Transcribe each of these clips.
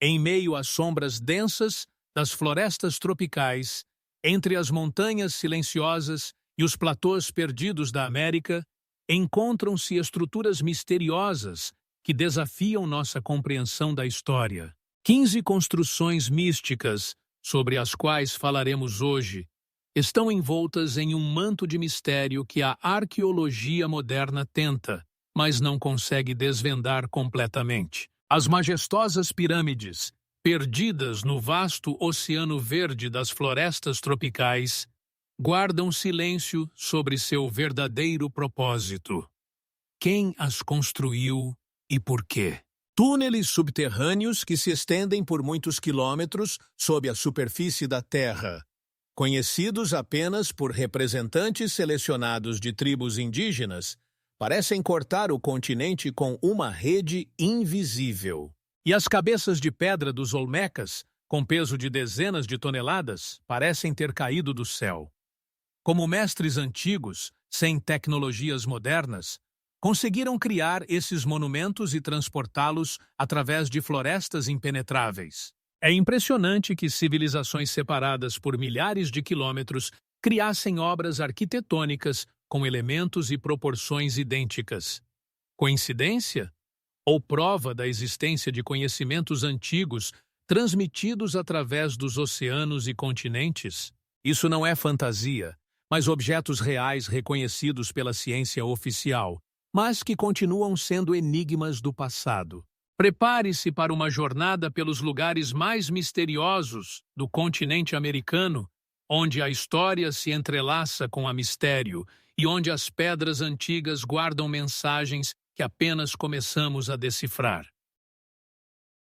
Em meio às sombras densas das florestas tropicais, entre as montanhas silenciosas e os platôs perdidos da América, encontram-se estruturas misteriosas que desafiam nossa compreensão da história. 15 construções místicas, sobre as quais falaremos hoje, estão envoltas em um manto de mistério que a arqueologia moderna tenta, mas não consegue desvendar completamente. As majestosas pirâmides, perdidas no vasto oceano verde das florestas tropicais, guardam silêncio sobre seu verdadeiro propósito. Quem as construiu e por quê? Túneles subterrâneos que se estendem por muitos quilômetros sob a superfície da Terra, conhecidos apenas por representantes selecionados de tribos indígenas, parecem cortar o continente com uma rede invisível. E as cabeças de pedra dos Olmecas, com peso de dezenas de toneladas, parecem ter caído do céu. Como mestres antigos, sem tecnologias modernas, conseguiram criar esses monumentos e transportá-los através de florestas impenetráveis. É impressionante que civilizações separadas por milhares de quilômetros criassem obras arquitetônicas com elementos e proporções idênticas. Coincidência? Ou prova da existência de conhecimentos antigos transmitidos através dos oceanos e continentes? Isso não é fantasia, mas objetos reais reconhecidos pela ciência oficial, mas que continuam sendo enigmas do passado. Prepare-se para uma jornada pelos lugares mais misteriosos do continente americano, onde a história se entrelaça com a mistério e onde as pedras antigas guardam mensagens que apenas começamos a decifrar.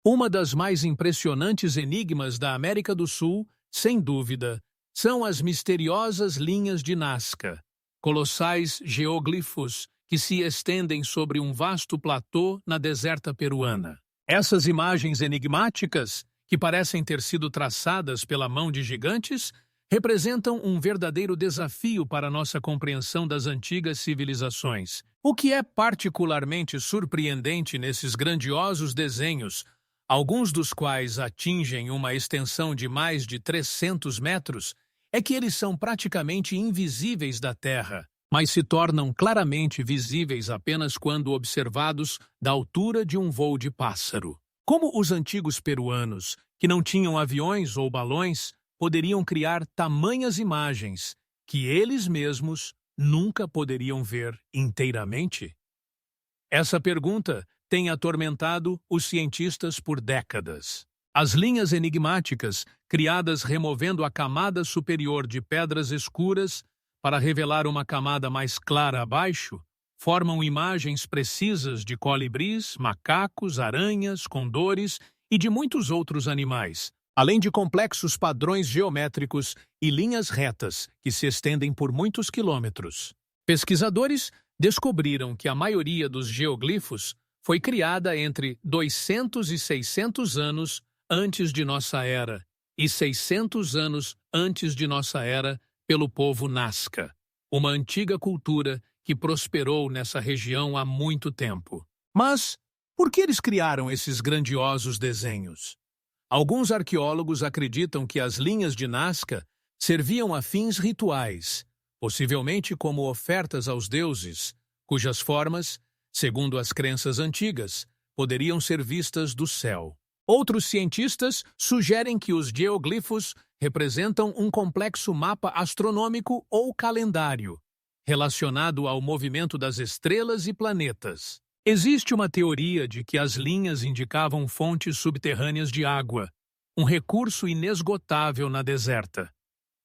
Uma das mais impressionantes enigmas da América do Sul, sem dúvida, são as misteriosas linhas de Nazca, colossais geoglifos que se estendem sobre um vasto platô na deserta peruana. Essas imagens enigmáticas, que parecem ter sido traçadas pela mão de gigantes, representam um verdadeiro desafio para nossa compreensão das antigas civilizações. O que é particularmente surpreendente nesses grandiosos desenhos, alguns dos quais atingem uma extensão de mais de 300 metros, é que eles são praticamente invisíveis da Terra, mas se tornam claramente visíveis apenas quando observados da altura de um voo de pássaro. Como os antigos peruanos, que não tinham aviões ou balões, poderiam criar tamanhas imagens que eles mesmos nunca poderiam ver inteiramente? Essa pergunta tem atormentado os cientistas por décadas. As linhas enigmáticas, criadas removendo a camada superior de pedras escuras para revelar uma camada mais clara abaixo, formam imagens precisas de colibris, macacos, aranhas, condores e de muitos outros animais, além de complexos padrões geométricos e linhas retas que se estendem por muitos quilômetros. Pesquisadores descobriram que a maioria dos geoglifos foi criada entre 200 e 600 anos antes de nossa era e 600 anos antes de nossa era pelo povo Nazca, uma antiga cultura que prosperou nessa região há muito tempo. Mas por que eles criaram esses grandiosos desenhos? Alguns arqueólogos acreditam que as linhas de Nazca serviam a fins rituais, possivelmente como ofertas aos deuses, cujas formas, segundo as crenças antigas, poderiam ser vistas do céu. Outros cientistas sugerem que os geoglifos representam um complexo mapa astronômico ou calendário, relacionado ao movimento das estrelas e planetas. Existe uma teoria de que as linhas indicavam fontes subterrâneas de água, um recurso inesgotável na deserta.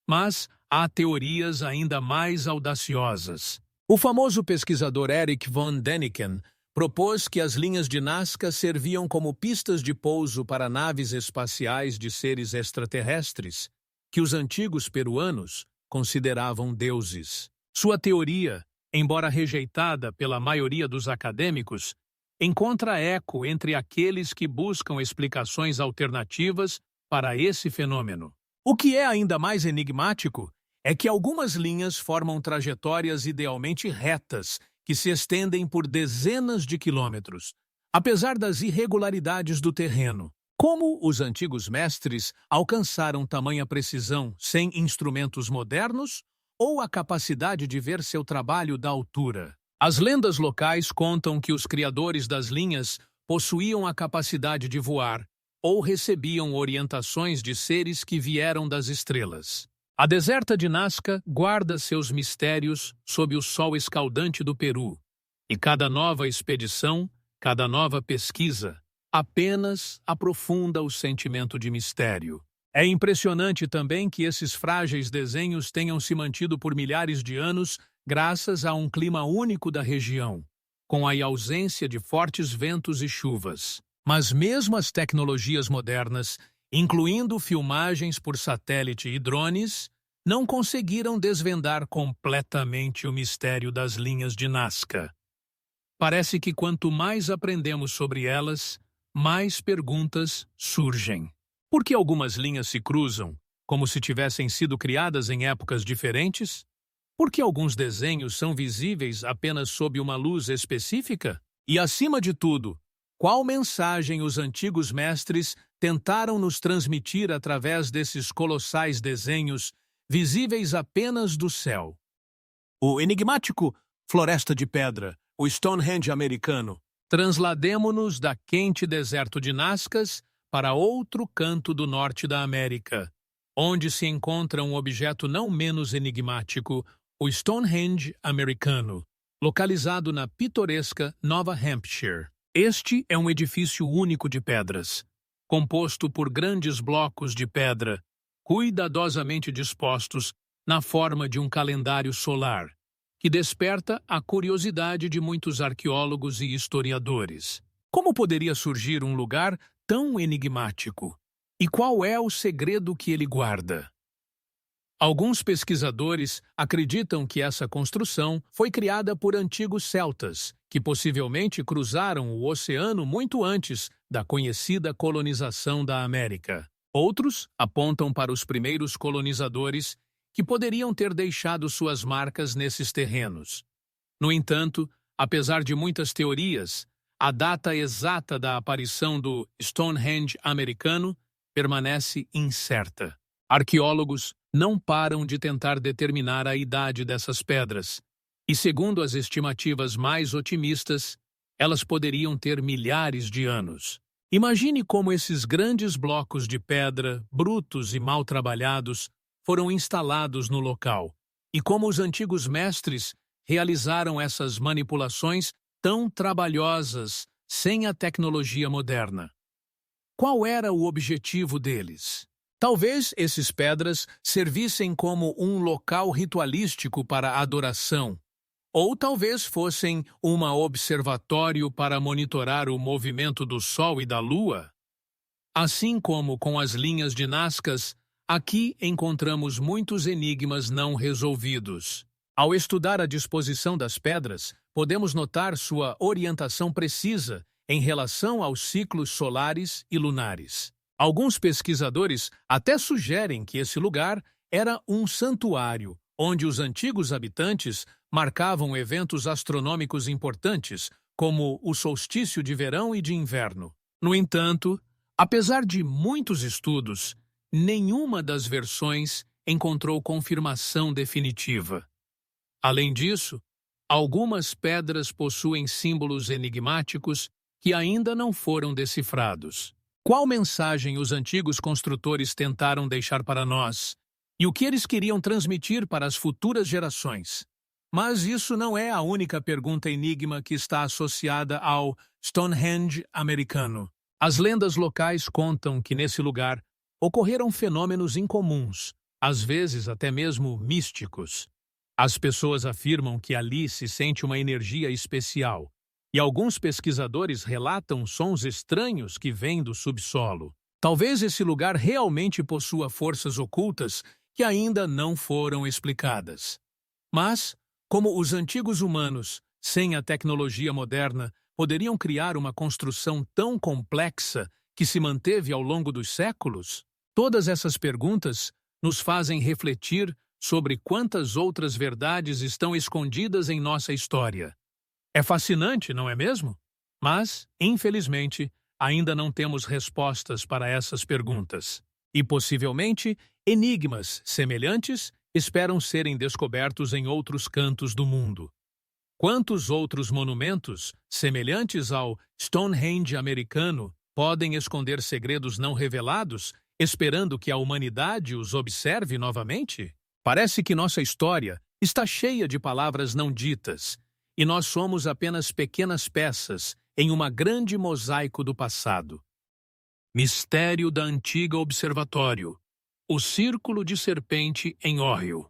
Mas há teorias ainda mais audaciosas. O famoso pesquisador Erich von Däniken propôs que as linhas de Nazca serviam como pistas de pouso para naves espaciais de seres extraterrestres, que os antigos peruanos consideravam deuses. Sua teoria, embora rejeitada pela maioria dos acadêmicos, encontra eco entre aqueles que buscam explicações alternativas para esse fenômeno. O que é ainda mais enigmático é que algumas linhas formam trajetórias idealmente retas que se estendem por dezenas de quilômetros, apesar das irregularidades do terreno. Como os antigos mestres alcançaram tamanha precisão sem instrumentos modernos ou a capacidade de ver seu trabalho da altura? As lendas locais contam que os criadores das linhas possuíam a capacidade de voar ou recebiam orientações de seres que vieram das estrelas. A deserta de Nazca guarda seus mistérios sob o sol escaldante do Peru, e cada nova expedição, cada nova pesquisa, apenas aprofunda o sentimento de mistério. É impressionante também que esses frágeis desenhos tenham se mantido por milhares de anos graças a um clima único da região, com a ausência de fortes ventos e chuvas. Mas mesmo as tecnologias modernas, incluindo filmagens por satélite e drones, não conseguiram desvendar completamente o mistério das linhas de Nazca. Parece que quanto mais aprendemos sobre elas, mais perguntas surgem. Por que algumas linhas se cruzam, como se tivessem sido criadas em épocas diferentes? Por que alguns desenhos são visíveis apenas sob uma luz específica? E, acima de tudo, qual mensagem os antigos mestres tentaram nos transmitir através desses colossais desenhos visíveis apenas do céu? O enigmático Floresta de Pedra, o Stonehenge americano. Translademo-nos da quente deserto de Nazcas para outro canto do norte da América, onde se encontra um objeto não menos enigmático, o Stonehenge americano, localizado na pitoresca Nova Hampshire. Este é um edifício único de pedras, composto por grandes blocos de pedra, cuidadosamente dispostos na forma de um calendário solar, que desperta a curiosidade de muitos arqueólogos e historiadores. Como poderia surgir um lugar tão enigmático? E qual é o segredo que ele guarda? Alguns pesquisadores acreditam que essa construção foi criada por antigos celtas, que possivelmente cruzaram o oceano muito antes da conhecida colonização da América. Outros apontam para os primeiros colonizadores que poderiam ter deixado suas marcas nesses terrenos. No entanto, apesar de muitas teorias, a data exata da aparição do Stonehenge americano permanece incerta. Arqueólogos não param de tentar determinar a idade dessas pedras, e segundo as estimativas mais otimistas, elas poderiam ter milhares de anos. Imagine como esses grandes blocos de pedra, brutos e mal trabalhados, foram instalados no local, e como os antigos mestres realizaram essas manipulações tão trabalhosas sem a tecnologia moderna. Qual era o objetivo deles? Talvez esses pedras servissem como um local ritualístico para a adoração, ou talvez fossem um observatório para monitorar o movimento do Sol e da Lua. Assim como com as linhas de Nazcas, aqui encontramos muitos enigmas não resolvidos. Ao estudar a disposição das pedras, podemos notar sua orientação precisa em relação aos ciclos solares e lunares. Alguns pesquisadores até sugerem que esse lugar era um santuário, onde os antigos habitantes marcavam eventos astronômicos importantes, como o solstício de verão e de inverno. No entanto, apesar de muitos estudos, nenhuma das versões encontrou confirmação definitiva. Além disso, algumas pedras possuem símbolos enigmáticos que ainda não foram decifrados. Qual mensagem os antigos construtores tentaram deixar para nós? E o que eles queriam transmitir para as futuras gerações? Mas isso não é a única pergunta enigma que está associada ao Stonehenge americano. As lendas locais contam que nesse lugar ocorreram fenômenos incomuns, às vezes até mesmo místicos. As pessoas afirmam que ali se sente uma energia especial, e alguns pesquisadores relatam sons estranhos que vêm do subsolo. Talvez esse lugar realmente possua forças ocultas que ainda não foram explicadas. Mas, como os antigos humanos, sem a tecnologia moderna, poderiam criar uma construção tão complexa que se manteve ao longo dos séculos? Todas essas perguntas nos fazem refletir sobre quantas outras verdades estão escondidas em nossa história. É fascinante, não é mesmo? Mas, infelizmente, ainda não temos respostas para essas perguntas. E, possivelmente, enigmas semelhantes esperam serem descobertos em outros cantos do mundo. Quantos outros monumentos, semelhantes ao Stonehenge americano, podem esconder segredos não revelados, esperando que a humanidade os observe novamente? Parece que nossa história está cheia de palavras não ditas, e nós somos apenas pequenas peças em uma grande mosaico do passado. Mistério da antiga observatório. O Círculo de Serpente em Óio.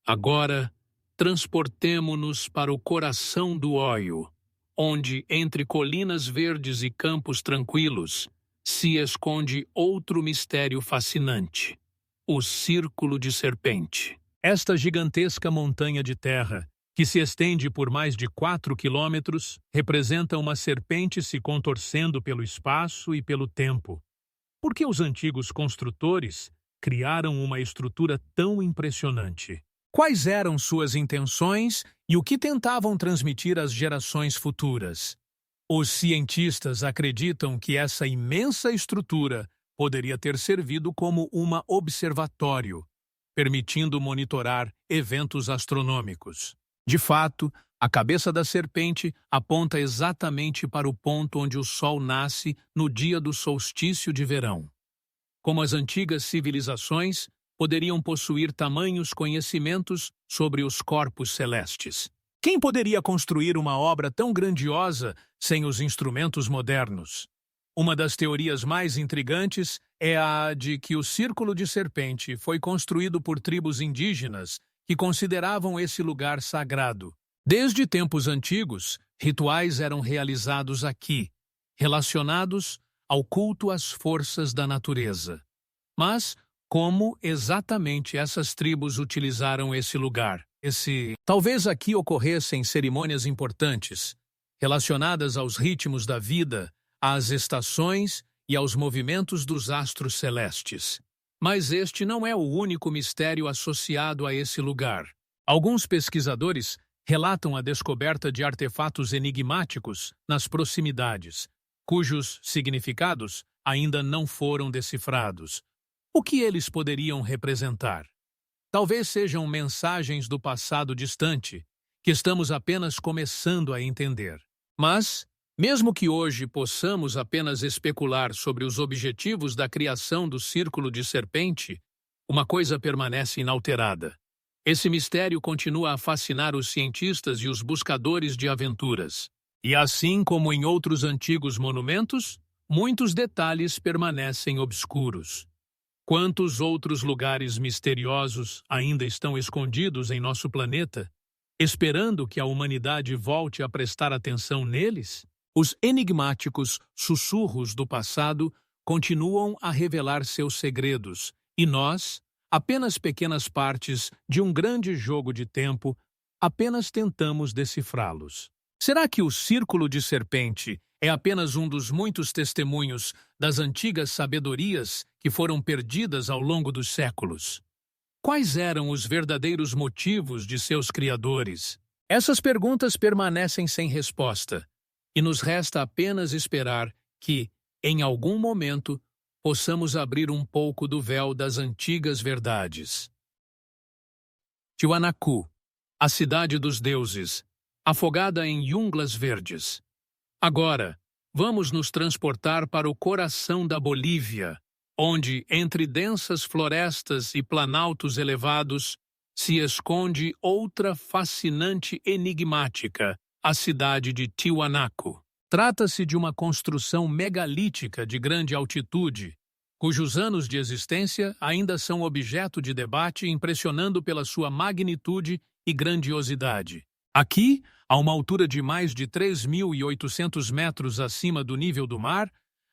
Agora, transportemo-nos para o coração do Óio, onde, entre colinas verdes e campos tranquilos, se esconde outro mistério fascinante: o Círculo de Serpente. Esta gigantesca montanha de terra, que se estende por mais de 4 quilômetros, representa uma serpente se contorcendo pelo espaço e pelo tempo. Por que os antigos construtores criaram uma estrutura tão impressionante? Quais eram suas intenções e o que tentavam transmitir às gerações futuras? Os cientistas acreditam que essa imensa estrutura poderia ter servido como um observatório, permitindo monitorar eventos astronômicos. De fato, a cabeça da serpente aponta exatamente para o ponto onde o Sol nasce no dia do solstício de verão. Como as antigas civilizações, poderiam possuir tamanhos conhecimentos sobre os corpos celestes. Quem poderia construir uma obra tão grandiosa sem os instrumentos modernos? Uma das teorias mais intrigantes é a de que o Círculo de Serpente foi construído por tribos indígenas que consideravam esse lugar sagrado. Desde tempos antigos, rituais eram realizados aqui, relacionados ao culto às forças da natureza. Mas como exatamente essas tribos utilizaram esse lugar? Talvez aqui ocorressem cerimônias importantes, relacionadas aos ritmos da vida, às estações e aos movimentos dos astros celestes. Mas este não é o único mistério associado a esse lugar. Alguns pesquisadores relatam a descoberta de artefatos enigmáticos nas proximidades, cujos significados ainda não foram decifrados. O que eles poderiam representar? Talvez sejam mensagens do passado distante, que estamos apenas começando a entender. Mas, mesmo que hoje possamos apenas especular sobre os objetivos da criação do Círculo de Serpente, uma coisa permanece inalterada. Esse mistério continua a fascinar os cientistas e os buscadores de aventuras. E assim como em outros antigos monumentos, muitos detalhes permanecem obscuros. Quantos outros lugares misteriosos ainda estão escondidos em nosso planeta, esperando que a humanidade volte a prestar atenção neles? Os enigmáticos sussurros do passado continuam a revelar seus segredos, e nós, apenas pequenas partes de um grande jogo de tempo, apenas tentamos decifrá-los. Será que o Círculo de Serpente é apenas um dos muitos testemunhos das antigas sabedorias que foram perdidas ao longo dos séculos? Quais eram os verdadeiros motivos de seus criadores? Essas perguntas permanecem sem resposta, e nos resta apenas esperar que, em algum momento, possamos abrir um pouco do véu das antigas verdades. Tiwanaku, a cidade dos deuses, afogada em junglas verdes. Agora, vamos nos transportar para o coração da Bolívia, onde, entre densas florestas e planaltos elevados, se esconde outra fascinante enigmática, a cidade de Tiwanaku. Trata-se de uma construção megalítica de grande altitude, cujos anos de existência ainda são objeto de debate, impressionando pela sua magnitude e grandiosidade. Aqui, a uma altura de mais de 3.800 metros acima do nível do mar,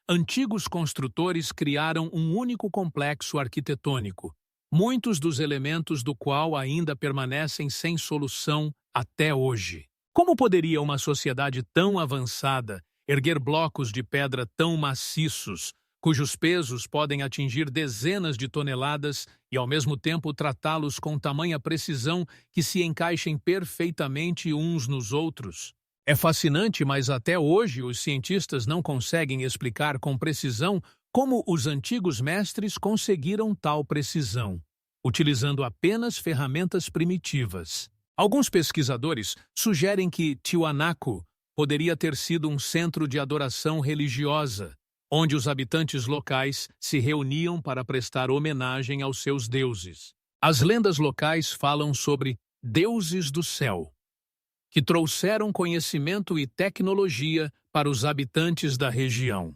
antigos construtores criaram um único complexo arquitetônico, muitos dos elementos do qual ainda permanecem sem solução até hoje. Como poderia uma sociedade tão avançada erguer blocos de pedra tão maciços, cujos pesos podem atingir dezenas de toneladas e, ao mesmo tempo, tratá-los com tamanha precisão que se encaixem perfeitamente uns nos outros? É fascinante, mas até hoje os cientistas não conseguem explicar com precisão como os antigos mestres conseguiram tal precisão, utilizando apenas ferramentas primitivas. Alguns pesquisadores sugerem que Tiwanaku poderia ter sido um centro de adoração religiosa, onde os habitantes locais se reuniam para prestar homenagem aos seus deuses. As lendas locais falam sobre deuses do céu, que trouxeram conhecimento e tecnologia para os habitantes da região.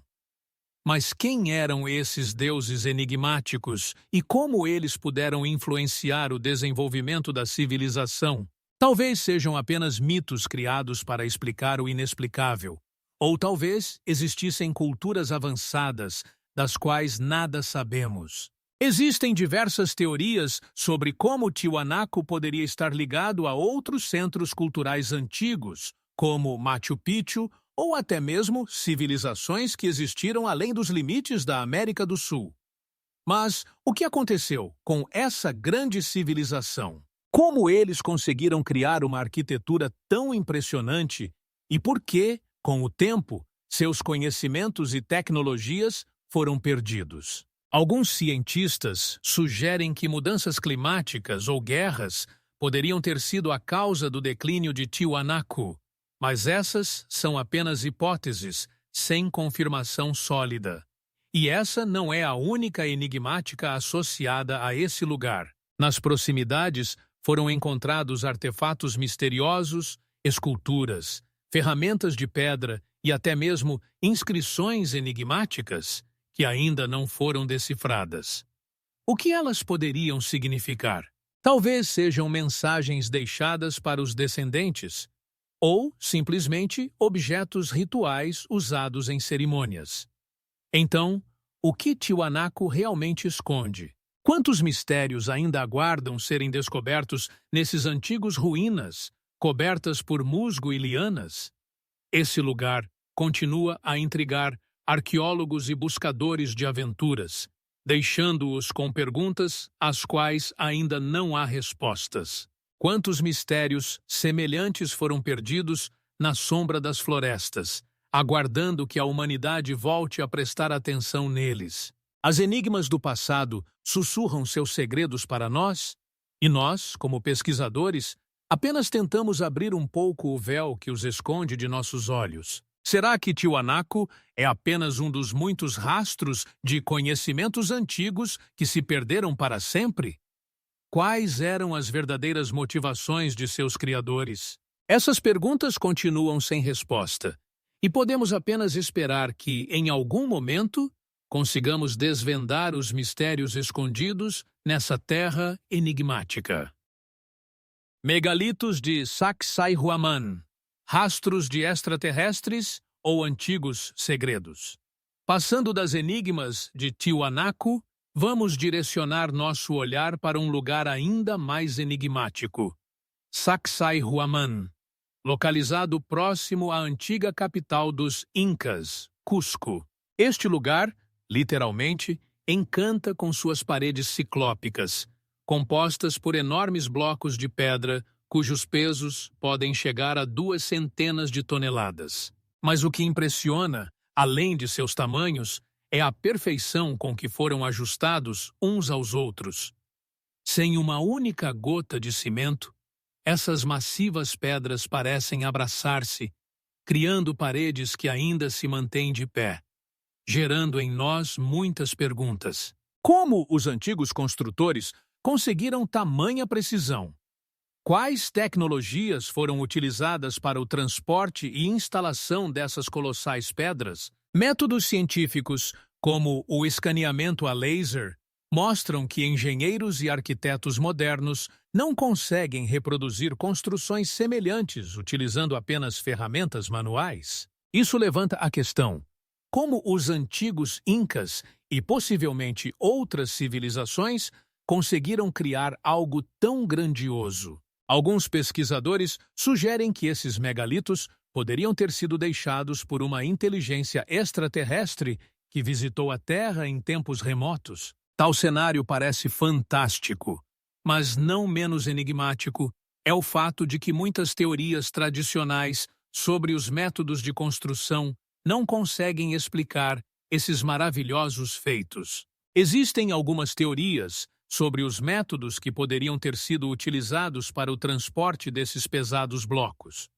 Mas quem eram esses deuses enigmáticos e como eles puderam influenciar o desenvolvimento da civilização? Talvez sejam apenas mitos criados para explicar o inexplicável, ou talvez existissem culturas avançadas das quais nada sabemos. Existem diversas teorias sobre como Tiwanaku poderia estar ligado a outros centros culturais antigos, como Machu Picchu, ou até mesmo civilizações que existiram além dos limites da América do Sul. Mas o que aconteceu com essa grande civilização? Como eles conseguiram criar uma arquitetura tão impressionante e por que, com o tempo, seus conhecimentos e tecnologias foram perdidos? Alguns cientistas sugerem que mudanças climáticas ou guerras poderiam ter sido a causa do declínio de Tiwanaku, mas essas são apenas hipóteses, sem confirmação sólida. E essa não é a única enigmática associada a esse lugar. Nas proximidades foram encontrados artefatos misteriosos, esculturas, ferramentas de pedra e até mesmo inscrições enigmáticas que ainda não foram decifradas. O que elas poderiam significar? Talvez sejam mensagens deixadas para os descendentes, ou, simplesmente, objetos rituais usados em cerimônias. Então, o que Tiwanaku realmente esconde? Quantos mistérios ainda aguardam serem descobertos nesses antigos ruínas, cobertas por musgo e lianas? Esse lugar continua a intrigar arqueólogos e buscadores de aventuras, deixando-os com perguntas às quais ainda não há respostas. Quantos mistérios semelhantes foram perdidos na sombra das florestas, aguardando que a humanidade volte a prestar atenção neles? As enigmas do passado sussurram seus segredos para nós, e nós, como pesquisadores, apenas tentamos abrir um pouco o véu que os esconde de nossos olhos. Será que Tiwanaku é apenas um dos muitos rastros de conhecimentos antigos que se perderam para sempre? Quais eram as verdadeiras motivações de seus criadores? Essas perguntas continuam sem resposta, e podemos apenas esperar que, em algum momento, consigamos desvendar os mistérios escondidos nessa terra enigmática. Megalitos de Sacsayhuaman, rastros de extraterrestres ou antigos segredos. Passando das enigmas de Tiwanaku, vamos direcionar nosso olhar para um lugar ainda mais enigmático, Sacsayhuaman, localizado próximo à antiga capital dos Incas, Cusco. Este lugar, literalmente, encanta com suas paredes ciclópicas, compostas por enormes blocos de pedra, cujos pesos podem chegar a 2 centenas de toneladas. Mas o que impressiona, além de seus tamanhos, é a perfeição com que foram ajustados uns aos outros. Sem uma única gota de cimento, essas massivas pedras parecem abraçar-se, criando paredes que ainda se mantêm de pé, gerando em nós muitas perguntas. Como os antigos construtores conseguiram tamanha precisão? Quais tecnologias foram utilizadas para o transporte e instalação dessas colossais pedras? Métodos científicos, como o escaneamento a laser, mostram que engenheiros e arquitetos modernos não conseguem reproduzir construções semelhantes utilizando apenas ferramentas manuais. Isso levanta a questão: como os antigos Incas e possivelmente outras civilizações conseguiram criar algo tão grandioso? Alguns pesquisadores sugerem que esses megalitos poderiam ter sido deixados por uma inteligência extraterrestre que visitou a Terra em tempos remotos. Tal cenário parece fantástico, mas não menos enigmático é o fato de que muitas teorias tradicionais sobre os métodos de construção não conseguem explicar esses maravilhosos feitos. Existem algumas teorias sobre os métodos que poderiam ter sido utilizados para o transporte desses pesados blocos.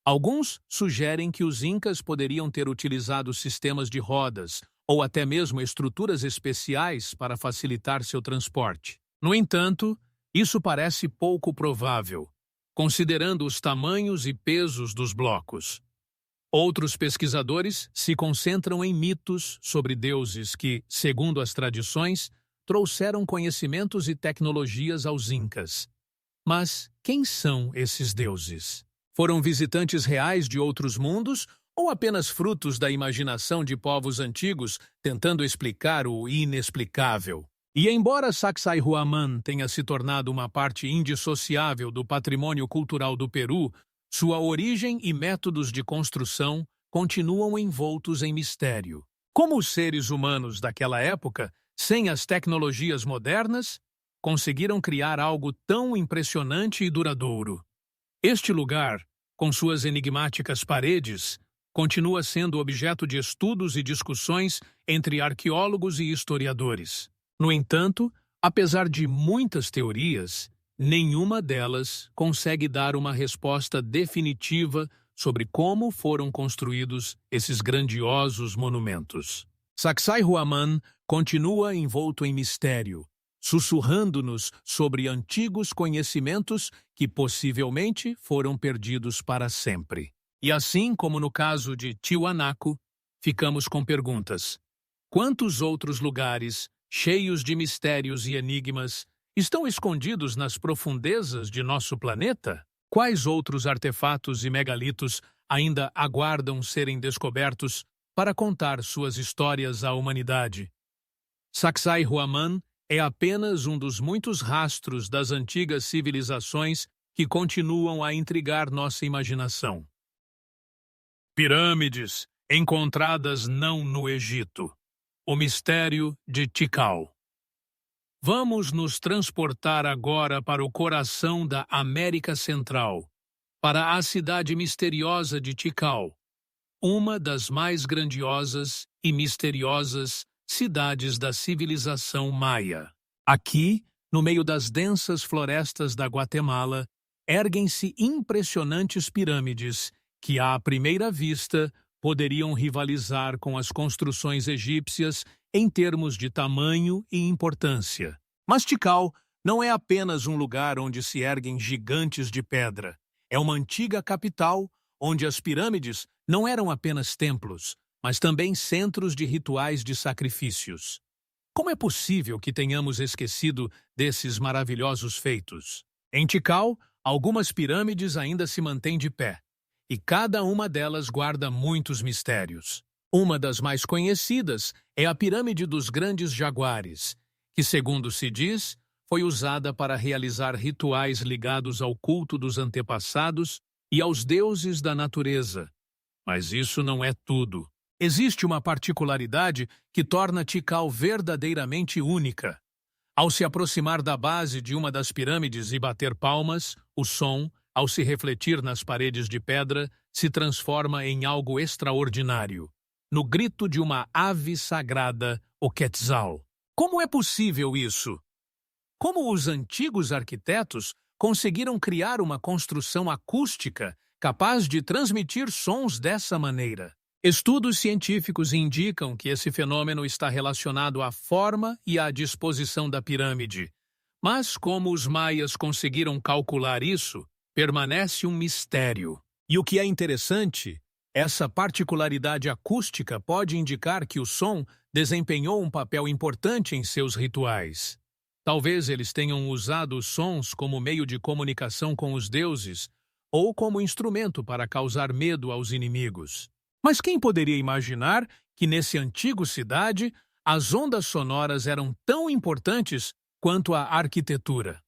Alguns sugerem que os incas poderiam ter utilizado sistemas de rodas ou até mesmo estruturas especiais para facilitar seu transporte. No entanto, isso parece pouco provável, considerando os tamanhos e pesos dos blocos. Outros pesquisadores se concentram em mitos sobre deuses que, segundo as tradições, trouxeram conhecimentos e tecnologias aos incas. Mas quem são esses deuses? Foram visitantes reais de outros mundos ou apenas frutos da imaginação de povos antigos tentando explicar o inexplicável? E embora Sacsayhuaman tenha se tornado uma parte indissociável do patrimônio cultural do Peru, sua origem e métodos de construção continuam envoltos em mistério. Como os seres humanos daquela época, sem as tecnologias modernas, conseguiram criar algo tão impressionante e duradouro? Este lugar, com suas enigmáticas paredes, continua sendo objeto de estudos e discussões entre arqueólogos e historiadores. No entanto, apesar de muitas teorias, nenhuma delas consegue dar uma resposta definitiva sobre como foram construídos esses grandiosos monumentos. Sacsayhuaman continua envolto em mistério, sussurrando-nos sobre antigos conhecimentos que possivelmente foram perdidos para sempre. E assim como no caso de Tiwanaku, ficamos com perguntas. Quantos outros lugares, cheios de mistérios e enigmas, estão escondidos nas profundezas de nosso planeta? Quais outros artefatos e megalitos ainda aguardam serem descobertos para contar suas histórias à humanidade? Sacsayhuaman é apenas um dos muitos rastros das antigas civilizações que continuam a intrigar nossa imaginação. Pirâmides encontradas não no Egito. O mistério de Tikal. Vamos nos transportar agora para o coração da América Central, para a cidade misteriosa de Tikal, uma das mais grandiosas e misteriosas cidades da civilização maia. Aqui, no meio das densas florestas da Guatemala, erguem-se impressionantes pirâmides que, à primeira vista, poderiam rivalizar com as construções egípcias em termos de tamanho e importância. Mas Tikal não é apenas um lugar onde se erguem gigantes de pedra. É uma antiga capital onde as pirâmides não eram apenas templos, mas também centros de rituais de sacrifícios. Como é possível que tenhamos esquecido desses maravilhosos feitos? Em Tikal, algumas pirâmides ainda se mantêm de pé, e cada uma delas guarda muitos mistérios. Uma das mais conhecidas é a Pirâmide dos Grandes Jaguares, que, segundo se diz, foi usada para realizar rituais ligados ao culto dos antepassados e aos deuses da natureza. Mas isso não é tudo. Existe uma particularidade que torna Tikal verdadeiramente única. Ao se aproximar da base de uma das pirâmides e bater palmas, o som, ao se refletir nas paredes de pedra, se transforma em algo extraordinário, no grito de uma ave sagrada, o Quetzal. Como é possível isso? Como os antigos arquitetos conseguiram criar uma construção acústica capaz de transmitir sons dessa maneira? Estudos científicos indicam que esse fenômeno está relacionado à forma e à disposição da pirâmide. Mas como os maias conseguiram calcular isso, permanece um mistério. E o que é interessante, essa particularidade acústica pode indicar que o som desempenhou um papel importante em seus rituais. Talvez eles tenham usado os sons como meio de comunicação com os deuses ou como instrumento para causar medo aos inimigos. Mas quem poderia imaginar que nesse antigo cidade as ondas sonoras eram tão importantes quanto a arquitetura?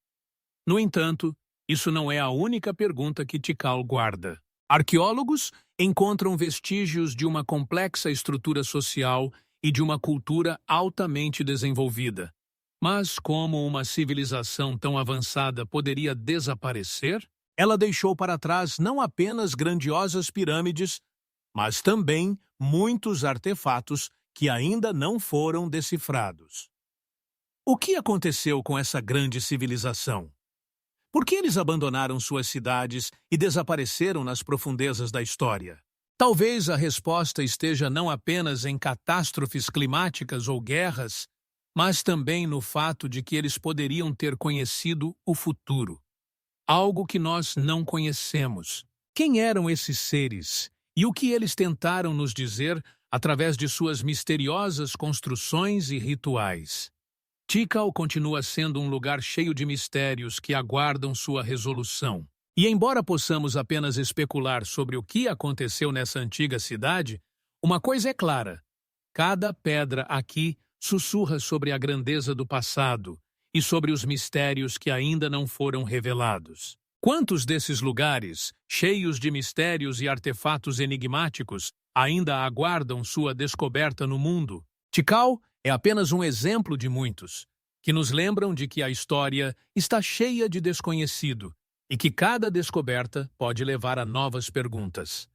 No entanto, isso não é a única pergunta que Tikal guarda. Arqueólogos encontram vestígios de uma complexa estrutura social e de uma cultura altamente desenvolvida. Mas como uma civilização tão avançada poderia desaparecer? ela deixou para trás não apenas grandiosas pirâmides, mas também muitos artefatos que ainda não foram decifrados. O que aconteceu com essa grande civilização? Por que eles abandonaram suas cidades e desapareceram nas profundezas da história? Talvez a resposta esteja não apenas em catástrofes climáticas ou guerras, mas também no fato de que eles poderiam ter conhecido o futuro. Algo que nós não conhecemos. Quem eram esses seres e o que eles tentaram nos dizer através de suas misteriosas construções e rituais? Tikal continua sendo um lugar cheio de mistérios que aguardam sua resolução. E embora possamos apenas especular sobre o que aconteceu nessa antiga cidade, uma coisa é clara: cada pedra aqui sussurra sobre a grandeza do passado e sobre os mistérios que ainda não foram revelados. Quantos desses lugares, cheios de mistérios e artefatos enigmáticos, ainda aguardam sua descoberta no mundo? Tikal é apenas um exemplo de muitos, que nos lembram de que a história está cheia de desconhecido e que cada descoberta pode levar a novas perguntas.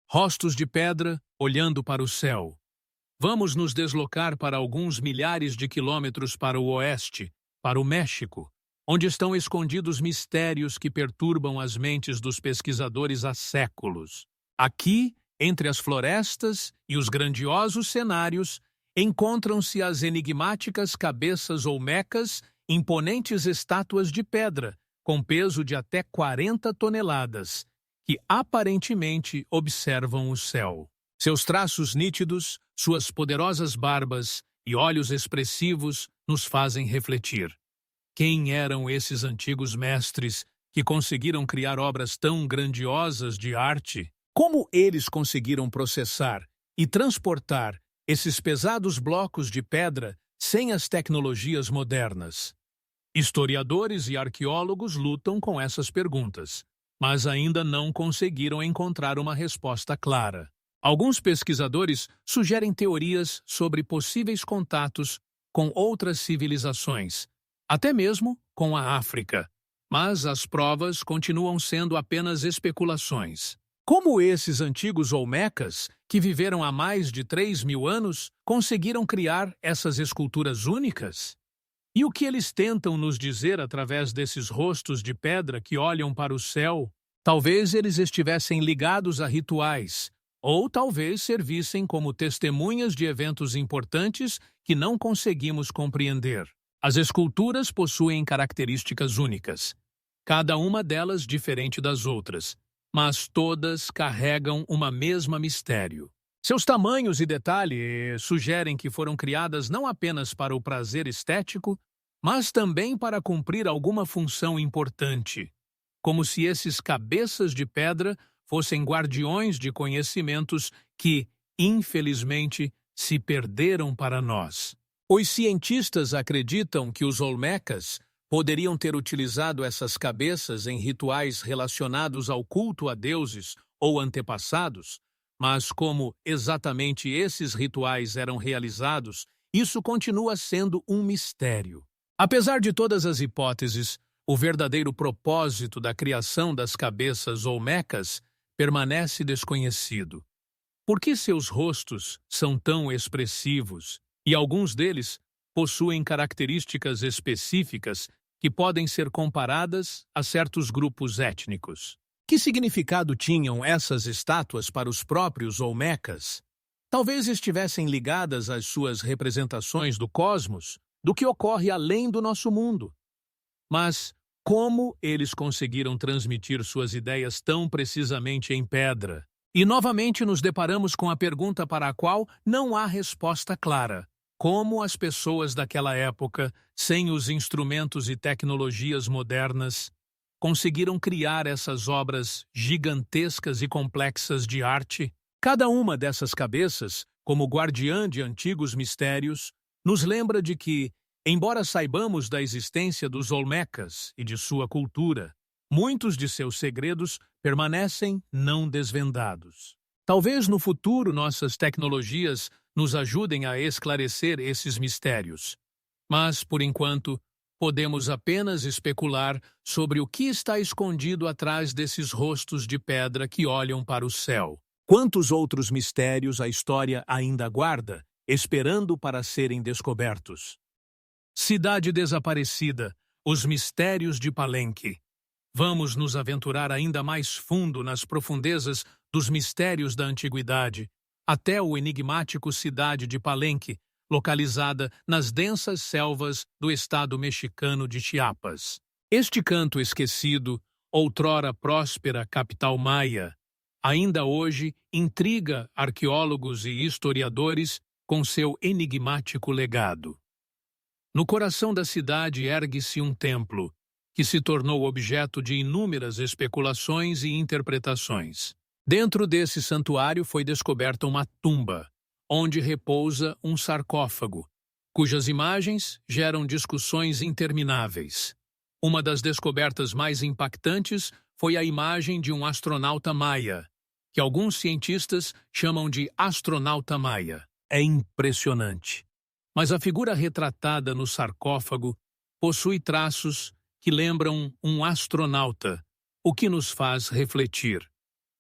Rostos de pedra olhando para o céu. Vamos nos deslocar para alguns milhares de quilômetros para o oeste, para o México, onde estão escondidos mistérios que perturbam as mentes dos pesquisadores há séculos. Aqui, entre as florestas e os grandiosos cenários, encontram-se as enigmáticas cabeças olmecas, imponentes estátuas de pedra, com peso de até 40 toneladas, que aparentemente observam o céu. Seus traços nítidos, suas poderosas barbas e olhos expressivos nos fazem refletir. Quem eram esses antigos mestres que conseguiram criar obras tão grandiosas de arte? Como eles conseguiram processar e transportar esses pesados blocos de pedra sem as tecnologias modernas? Historiadores e arqueólogos lutam com essas perguntas, mas ainda não conseguiram encontrar uma resposta clara. Alguns pesquisadores sugerem teorias sobre possíveis contatos com outras civilizações, até mesmo com a África, mas as provas continuam sendo apenas especulações. Como esses antigos olmecas, que viveram há mais de 3.000 anos, conseguiram criar essas esculturas únicas? E o que eles tentam nos dizer através desses rostos de pedra que olham para o céu? Talvez eles estivessem ligados a rituais, ou talvez servissem como testemunhas de eventos importantes que não conseguimos compreender. As esculturas possuem características únicas, cada uma delas diferente das outras, mas todas carregam uma mesma mistério. Seus tamanhos e detalhes sugerem que foram criadas não apenas para o prazer estético, mas também para cumprir alguma função importante, como se esses cabeças de pedra fossem guardiões de conhecimentos que, infelizmente, se perderam para nós. Os cientistas acreditam que os olmecas poderiam ter utilizado essas cabeças em rituais relacionados ao culto a deuses ou antepassados, mas como exatamente esses rituais eram realizados, isso continua sendo um mistério. Apesar de todas as hipóteses, o verdadeiro propósito da criação das cabeças olmecas permanece desconhecido. Por que seus rostos são tão expressivos e alguns deles possuem características específicas que podem ser comparadas a certos grupos étnicos? Que significado tinham essas estátuas para os próprios olmecas? Talvez estivessem ligadas às suas representações do cosmos, do que ocorre além do nosso mundo. Mas como eles conseguiram transmitir suas ideias tão precisamente em pedra? E novamente nos deparamos com a pergunta para a qual não há resposta clara. Como as pessoas daquela época, sem os instrumentos e tecnologias modernas, conseguiram criar essas obras gigantescas e complexas de arte? Cada uma dessas cabeças, como guardiã de antigos mistérios, nos lembra de que, embora saibamos da existência dos olmecas e de sua cultura, muitos de seus segredos permanecem não desvendados. Talvez no futuro nossas tecnologias nos ajudem a esclarecer esses mistérios, mas, por enquanto, podemos apenas especular sobre o que está escondido atrás desses rostos de pedra que olham para o céu. Quantos outros mistérios a história ainda guarda, esperando para serem descobertos? Cidade desaparecida, os mistérios de Palenque. Vamos nos aventurar ainda mais fundo nas profundezas dos mistérios da antiguidade, até o enigmático cidade de Palenque, localizada nas densas selvas do estado mexicano de Chiapas. Este canto esquecido, outrora próspera capital maia, ainda hoje intriga arqueólogos e historiadores com seu enigmático legado. No coração da cidade ergue-se um templo, que se tornou objeto de inúmeras especulações e interpretações. Dentro desse santuário foi descoberta uma tumba, onde repousa um sarcófago, cujas imagens geram discussões intermináveis. Uma das descobertas mais impactantes foi a imagem de um astronauta maia, que alguns cientistas chamam de astronauta maia. É impressionante. Mas a figura retratada no sarcófago possui traços que lembram um astronauta, o que nos faz refletir.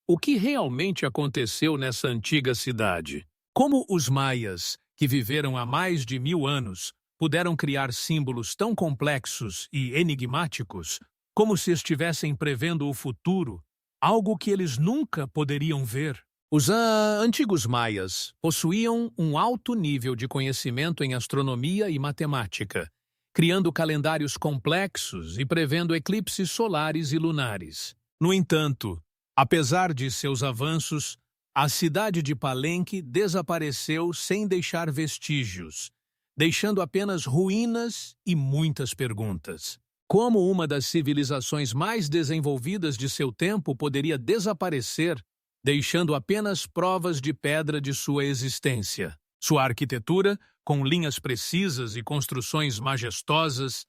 O que realmente aconteceu nessa antiga cidade? Como os maias, que viveram há mais de 1000 anos, puderam criar símbolos tão complexos e enigmáticos, como se estivessem prevendo o futuro, algo que eles nunca poderiam ver? Os antigos maias possuíam um alto nível de conhecimento em astronomia e matemática, criando calendários complexos e prevendo eclipses solares e lunares. No entanto, apesar de seus avanços, a cidade de Palenque desapareceu sem deixar vestígios, deixando apenas ruínas e muitas perguntas. Como uma das civilizações mais desenvolvidas de seu tempo poderia desaparecer, deixando apenas provas de pedra de sua existência? Sua arquitetura, com linhas precisas e construções majestosas,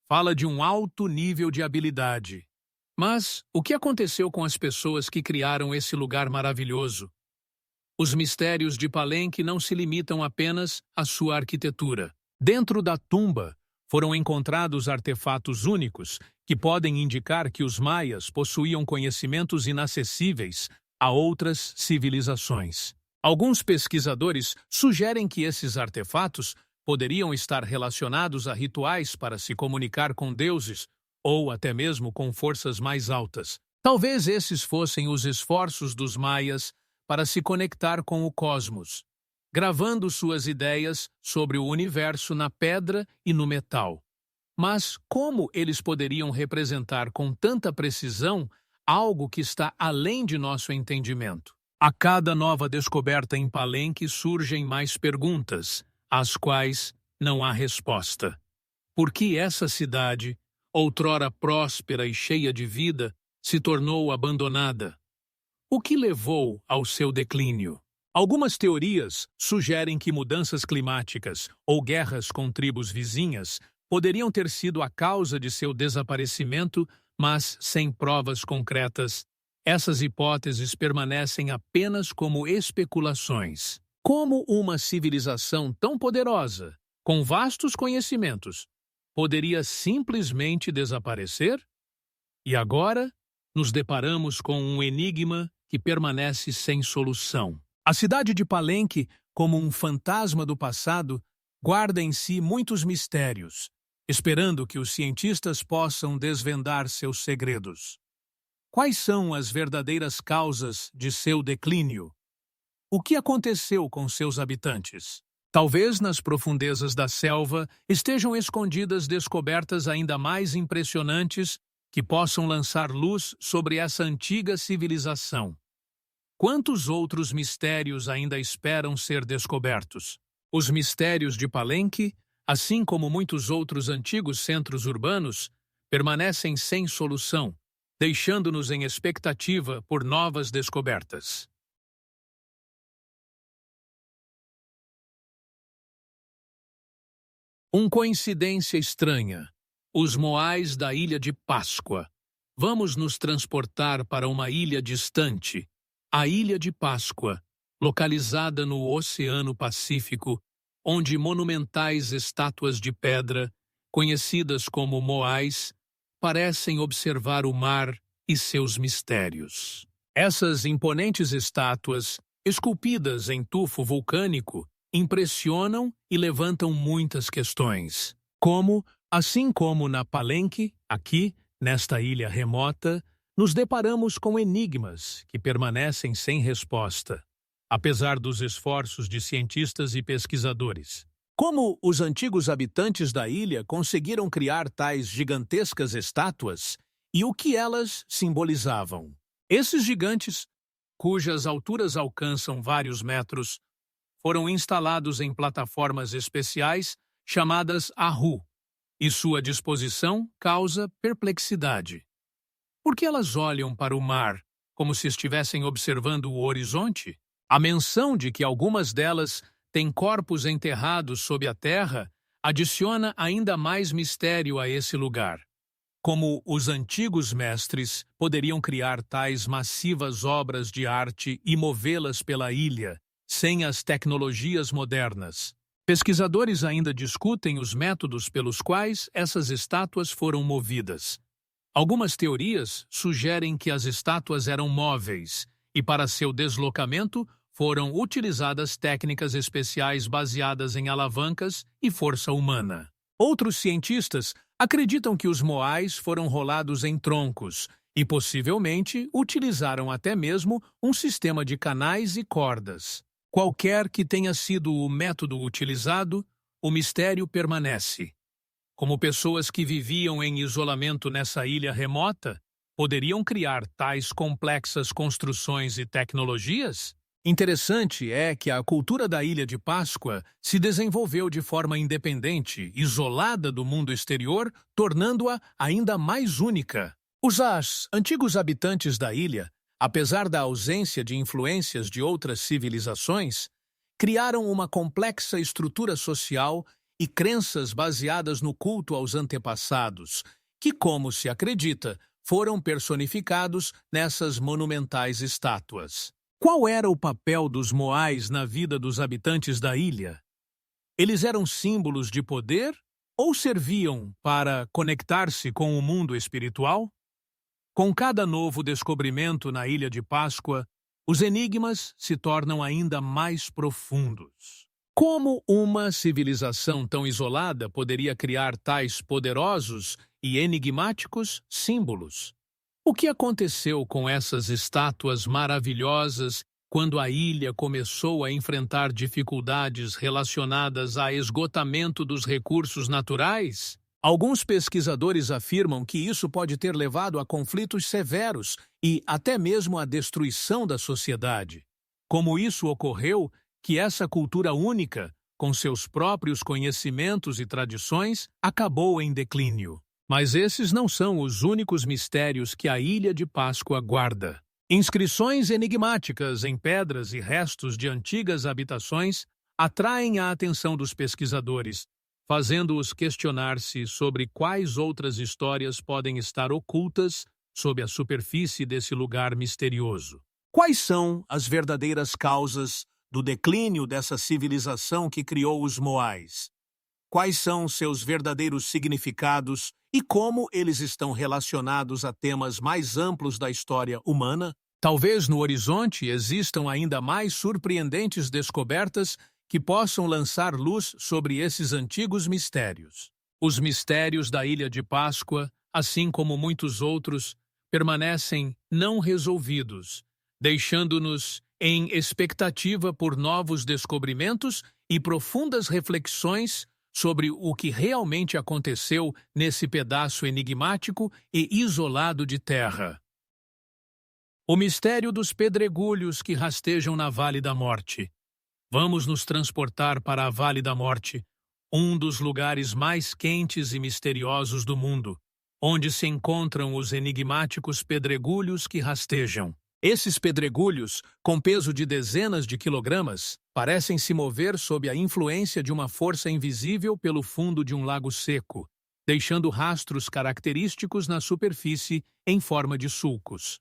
fala de um alto nível de habilidade. Mas o que aconteceu com as pessoas que criaram esse lugar maravilhoso? Os mistérios de Palenque não se limitam apenas à sua arquitetura. Dentro da tumba foram encontrados artefatos únicos que podem indicar que os maias possuíam conhecimentos inacessíveis a outras civilizações. Alguns pesquisadores sugerem que esses artefatos poderiam estar relacionados a rituais para se comunicar com deuses ou até mesmo com forças mais altas. Talvez esses fossem os esforços dos maias para se conectar com o cosmos, gravando suas ideias sobre o universo na pedra e no metal. Mas como eles poderiam representar com tanta precisão algo que está além de nosso entendimento? A cada nova descoberta em Palenque surgem mais perguntas, às quais não há resposta. Por que essa cidade, outrora próspera e cheia de vida, se tornou abandonada? O que levou ao seu declínio? Algumas teorias sugerem que mudanças climáticas ou guerras com tribos vizinhas poderiam ter sido a causa de seu desaparecimento, mas sem provas concretas. Essas hipóteses permanecem apenas como especulações. Como uma civilização tão poderosa, com vastos conhecimentos, poderia simplesmente desaparecer? E agora, nos deparamos com um enigma que permanece sem solução. A cidade de Palenque, como um fantasma do passado, guarda em si muitos mistérios, esperando que os cientistas possam desvendar seus segredos. Quais são as verdadeiras causas de seu declínio? O que aconteceu com seus habitantes? Talvez nas profundezas da selva estejam escondidas descobertas ainda mais impressionantes que possam lançar luz sobre essa antiga civilização. Quantos outros mistérios ainda esperam ser descobertos? Os mistérios de Palenque, assim como muitos outros antigos centros urbanos, permanecem sem solução, deixando-nos em expectativa por novas descobertas. Coincidência estranha. Os moais da Ilha de Páscoa. Vamos nos transportar para uma ilha distante, a Ilha de Páscoa, localizada no Oceano Pacífico, onde monumentais estátuas de pedra conhecidas como moais, parecem observar o mar e seus mistérios. Essas imponentes estátuas, esculpidas em tufo vulcânico, impressionam e levantam muitas questões. Assim como na Palenque, aqui, nesta ilha remota, nos deparamos com enigmas que permanecem sem resposta, apesar dos esforços de cientistas e pesquisadores. Como os antigos habitantes da ilha conseguiram criar tais gigantescas estátuas e o que elas simbolizavam? Esses gigantes, cujas alturas alcançam vários metros, foram instalados em plataformas especiais chamadas ahu, e sua disposição causa perplexidade. Por que elas olham para o mar como se estivessem observando o horizonte? A menção de que algumas delas têm corpos enterrados sob a terra adiciona ainda mais mistério a esse lugar. Como os antigos mestres poderiam criar tais massivas obras de arte e movê-las pela ilha, sem as tecnologias modernas? Pesquisadores ainda discutem os métodos pelos quais essas estátuas foram movidas. Algumas teorias sugerem que as estátuas eram móveis e, para seu deslocamento, foram utilizadas técnicas especiais baseadas em alavancas e força humana. Outros cientistas acreditam que os moais foram rolados em troncos e, possivelmente, utilizaram até mesmo um sistema de canais e cordas. Qualquer que tenha sido o método utilizado, o mistério permanece. Como pessoas que viviam em isolamento nessa ilha remota, poderiam criar tais complexas construções e tecnologias? Interessante é que a cultura da Ilha de Páscoa se desenvolveu de forma independente, isolada do mundo exterior, tornando-a ainda mais única. Os antigos habitantes da ilha, apesar da ausência de influências de outras civilizações, criaram uma complexa estrutura social e crenças baseadas no culto aos antepassados, que, como se acredita, foram personificados nessas monumentais estátuas. Qual era o papel dos moais na vida dos habitantes da ilha? Eles eram símbolos de poder ou serviam para conectar-se com o mundo espiritual? Com cada novo descobrimento na Ilha de Páscoa, os enigmas se tornam ainda mais profundos. Como uma civilização tão isolada poderia criar tais poderosos e enigmáticos símbolos? O que aconteceu com essas estátuas maravilhosas quando a ilha começou a enfrentar dificuldades relacionadas a esgotamento dos recursos naturais? Alguns pesquisadores afirmam que isso pode ter levado a conflitos severos e até mesmo à destruição da sociedade. Como isso ocorreu, que essa cultura única, com seus próprios conhecimentos e tradições, acabou em declínio. Mas esses não são os únicos mistérios que a Ilha de Páscoa guarda. Inscrições enigmáticas em pedras e restos de antigas habitações atraem a atenção dos pesquisadores, fazendo-os questionar-se sobre quais outras histórias podem estar ocultas sob a superfície desse lugar misterioso. Quais são as verdadeiras causas do declínio dessa civilização que criou os moais? Quais são seus verdadeiros significados e como eles estão relacionados a temas mais amplos da história humana? Talvez no horizonte existam ainda mais surpreendentes descobertas que possam lançar luz sobre esses antigos mistérios. Os mistérios da Ilha de Páscoa, assim como muitos outros, permanecem não resolvidos, deixando-nos em expectativa por novos descobrimentos e profundas reflexões sobre o que realmente aconteceu nesse pedaço enigmático e isolado de terra. O mistério dos pedregulhos que rastejam na Vale da Morte. Vamos nos transportar para a Vale da Morte, um dos lugares mais quentes e misteriosos do mundo, onde se encontram os enigmáticos pedregulhos que rastejam. Esses pedregulhos, com peso de dezenas de quilogramas, parecem se mover sob a influência de uma força invisível pelo fundo de um lago seco, deixando rastros característicos na superfície em forma de sulcos.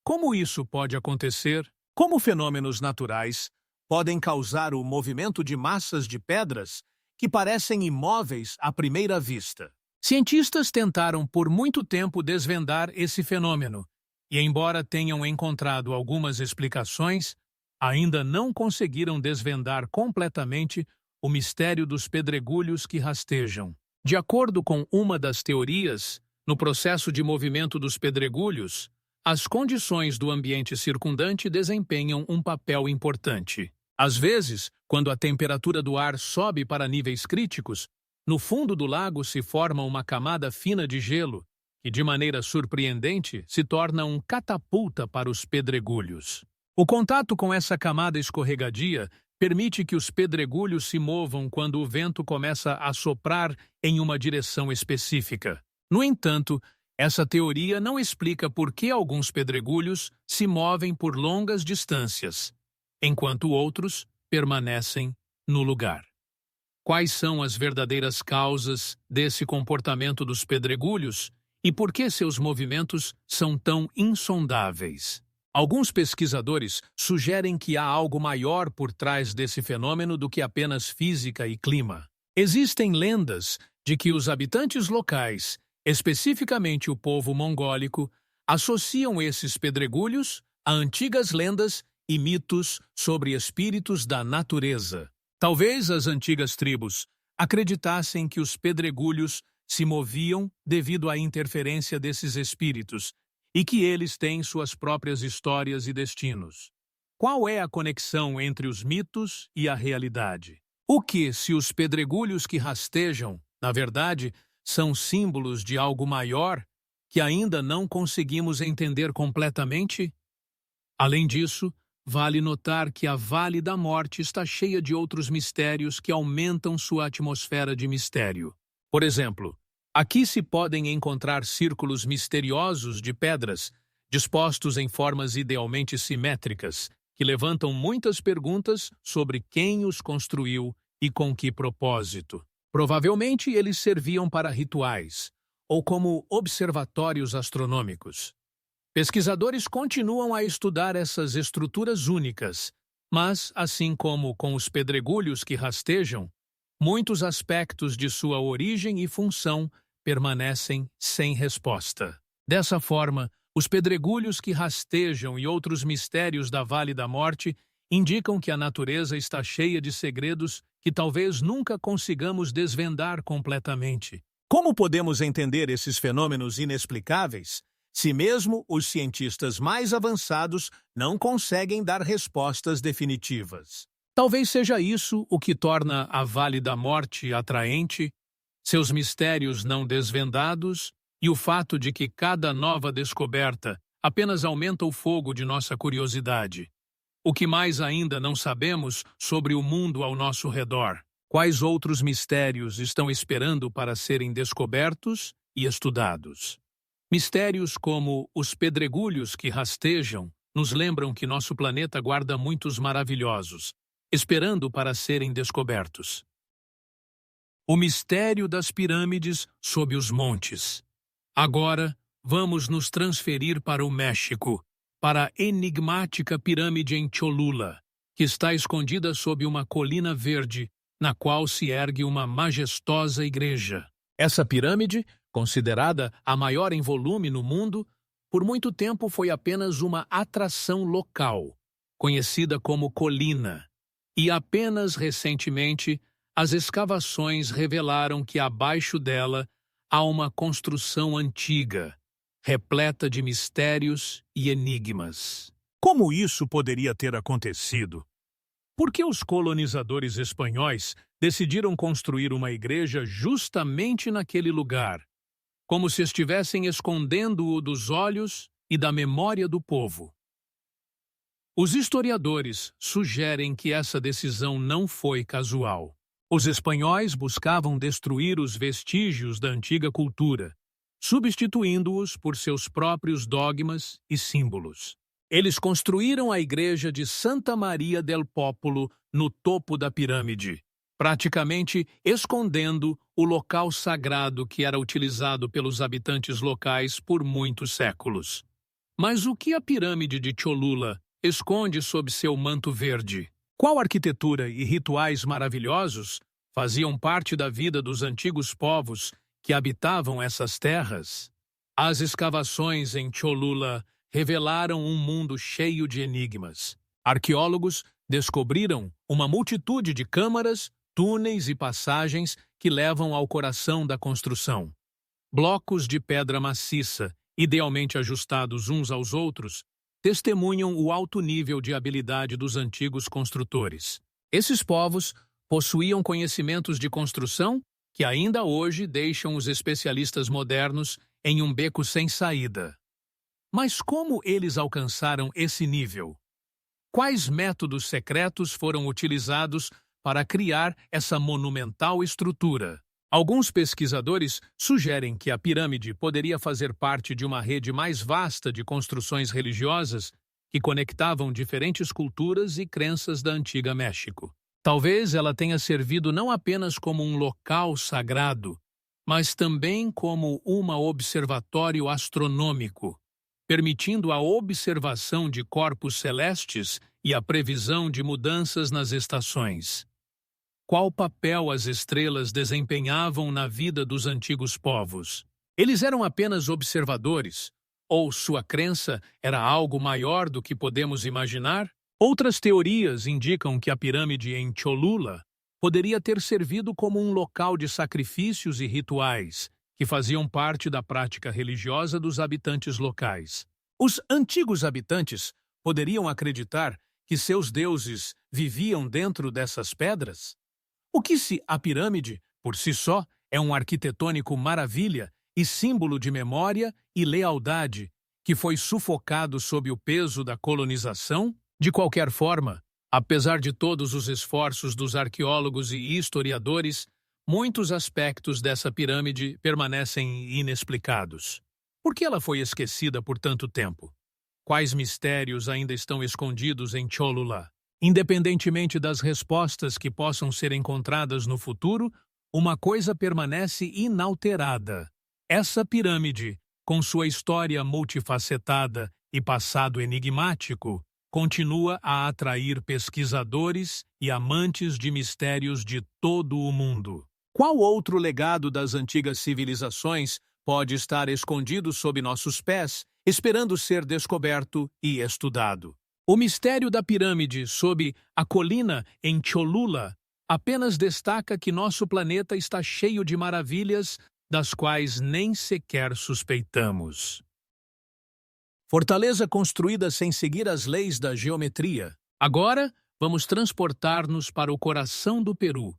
Como isso pode acontecer? Como fenômenos naturais podem causar o movimento de massas de pedras que parecem imóveis à primeira vista. Cientistas tentaram por muito tempo desvendar esse fenômeno e, embora tenham encontrado algumas explicações, ainda não conseguiram desvendar completamente o mistério dos pedregulhos que rastejam. De acordo com uma das teorias, no processo de movimento dos pedregulhos, as condições do ambiente circundante desempenham um papel importante. Às vezes, quando a temperatura do ar sobe para níveis críticos, no fundo do lago se forma uma camada fina de gelo, que, de maneira surpreendente, se torna um catapulta para os pedregulhos. O contato com essa camada escorregadia permite que os pedregulhos se movam quando o vento começa a soprar em uma direção específica. No entanto, essa teoria não explica por que alguns pedregulhos se movem por longas distâncias, enquanto outros permanecem no lugar. Quais são as verdadeiras causas desse comportamento dos pedregulhos e por que seus movimentos são tão insondáveis? Alguns pesquisadores sugerem que há algo maior por trás desse fenômeno do que apenas física e clima. Existem lendas de que os habitantes locais, especificamente o povo mongólico, associam esses pedregulhos a antigas lendas e mitos sobre espíritos da natureza. Talvez as antigas tribos acreditassem que os pedregulhos se moviam devido à interferência desses espíritos e que eles têm suas próprias histórias e destinos. Qual é a conexão entre os mitos e a realidade? O que, se os pedregulhos que rastejam, na verdade, são símbolos de algo maior que ainda não conseguimos entender completamente? Além disso, vale notar que a Vale da Morte está cheia de outros mistérios que aumentam sua atmosfera de mistério. Por exemplo, aqui se podem encontrar círculos misteriosos de pedras, dispostos em formas idealmente simétricas, que levantam muitas perguntas sobre quem os construiu e com que propósito. Provavelmente eles serviam para rituais, ou como observatórios astronômicos. Pesquisadores continuam a estudar essas estruturas únicas, mas, assim como com os pedregulhos que rastejam, muitos aspectos de sua origem e função permanecem sem resposta. Dessa forma, os pedregulhos que rastejam e outros mistérios da Vale da Morte indicam que a natureza está cheia de segredos que talvez nunca consigamos desvendar completamente. Como podemos entender esses fenômenos inexplicáveis, se mesmo os cientistas mais avançados não conseguem dar respostas definitivas? Talvez seja isso o que torna a Vale da Morte atraente, seus mistérios não desvendados e o fato de que cada nova descoberta apenas aumenta o fogo de nossa curiosidade. O que mais ainda não sabemos sobre o mundo ao nosso redor? Quais outros mistérios estão esperando para serem descobertos e estudados? Mistérios como os pedregulhos que rastejam nos lembram que nosso planeta guarda muitos maravilhosos, esperando para serem descobertos. O mistério das pirâmides sob os montes. Agora, vamos nos transferir para o México, para a enigmática pirâmide em Cholula, que está escondida sob uma colina verde, na qual se ergue uma majestosa igreja. Essa pirâmide, considerada a maior em volume no mundo, por muito tempo foi apenas uma atração local, conhecida como colina, e apenas recentemente as escavações revelaram que abaixo dela há uma construção antiga, repleta de mistérios e enigmas. Como isso poderia ter acontecido? Por que os colonizadores espanhóis decidiram construir uma igreja justamente naquele lugar, como se estivessem escondendo-o dos olhos e da memória do povo? Os historiadores sugerem que essa decisão não foi casual. Os espanhóis buscavam destruir os vestígios da antiga cultura, substituindo-os por seus próprios dogmas e símbolos. Eles construíram a igreja de Santa Maria del Popolo no topo da pirâmide, praticamente escondendo o local sagrado que era utilizado pelos habitantes locais por muitos séculos. Mas o que a pirâmide de Cholula esconde sob seu manto verde? Qual arquitetura e rituais maravilhosos faziam parte da vida dos antigos povos que habitavam essas terras. As escavações em Cholula revelaram um mundo cheio de enigmas. Arqueólogos descobriram uma multitude de câmaras, túneis e passagens que levam ao coração da construção. Blocos de pedra maciça, idealmente ajustados uns aos outros, testemunham o alto nível de habilidade dos antigos construtores. Esses povos possuíam conhecimentos de construção que ainda hoje deixam os especialistas modernos em um beco sem saída. Mas como eles alcançaram esse nível? Quais métodos secretos foram utilizados para criar essa monumental estrutura? Alguns pesquisadores sugerem que a pirâmide poderia fazer parte de uma rede mais vasta de construções religiosas que conectavam diferentes culturas e crenças da antiga México. Talvez ela tenha servido não apenas como um local sagrado, mas também como um observatório astronômico, permitindo a observação de corpos celestes e a previsão de mudanças nas estações. Qual papel as estrelas desempenhavam na vida dos antigos povos? Eles eram apenas observadores, ou sua crença era algo maior do que podemos imaginar? Outras teorias indicam que a pirâmide em Cholula poderia ter servido como um local de sacrifícios e rituais, que faziam parte da prática religiosa dos habitantes locais. Os antigos habitantes poderiam acreditar que seus deuses viviam dentro dessas pedras? O que se a pirâmide, por si só, é um arquitetônico maravilha e símbolo de memória e lealdade que foi sufocado sob o peso da colonização? De qualquer forma, apesar de todos os esforços dos arqueólogos e historiadores, muitos aspectos dessa pirâmide permanecem inexplicados. Por que ela foi esquecida por tanto tempo? Quais mistérios ainda estão escondidos em Cholula? Independentemente das respostas que possam ser encontradas no futuro, uma coisa permanece inalterada. Essa pirâmide, com sua história multifacetada e passado enigmático, continua a atrair pesquisadores e amantes de mistérios de todo o mundo. Qual outro legado das antigas civilizações pode estar escondido sob nossos pés, esperando ser descoberto e estudado? O mistério da pirâmide sob a colina em Cholula apenas destaca que nosso planeta está cheio de maravilhas das quais nem sequer suspeitamos. Fortaleza construída sem seguir as leis da geometria. Agora, vamos transportar-nos para o coração do Peru,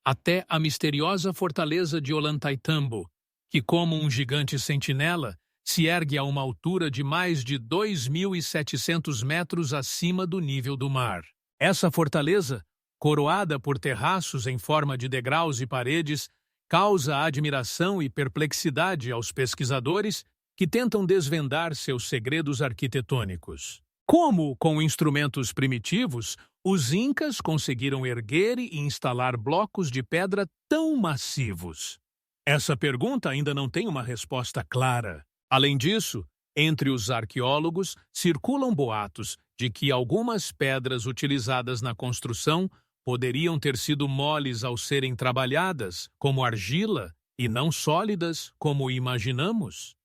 até a misteriosa fortaleza de Ollantaytambo, que, como um gigante sentinela, se ergue a uma altura de mais de 2.700 metros acima do nível do mar. Essa fortaleza, coroada por terraços em forma de degraus e paredes, causa admiração e perplexidade aos pesquisadores que tentam desvendar seus segredos arquitetônicos. Como, com instrumentos primitivos, os incas conseguiram erguer e instalar blocos de pedra tão massivos? Essa pergunta ainda não tem uma resposta clara. Além disso, entre os arqueólogos circulam boatos de que algumas pedras utilizadas na construção poderiam ter sido moles ao serem trabalhadas, como argila, e não sólidas, como imaginamos.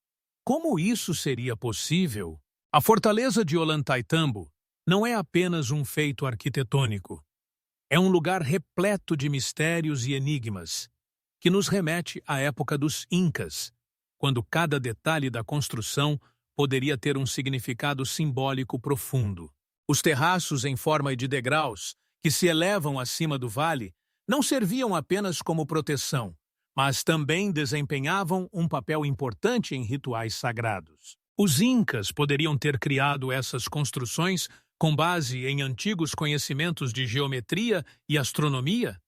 Como isso seria possível? A fortaleza de Ollantaytambo não é apenas um feito arquitetônico. É um lugar repleto de mistérios e enigmas, que nos remete à época dos Incas, quando cada detalhe da construção poderia ter um significado simbólico profundo. Os terraços em forma de degraus, que se elevam acima do vale, não serviam apenas como proteção, mas também desempenhavam um papel importante em rituais sagrados. Os Incas poderiam ter criado essas construções com base em antigos conhecimentos de geometria e astronomia?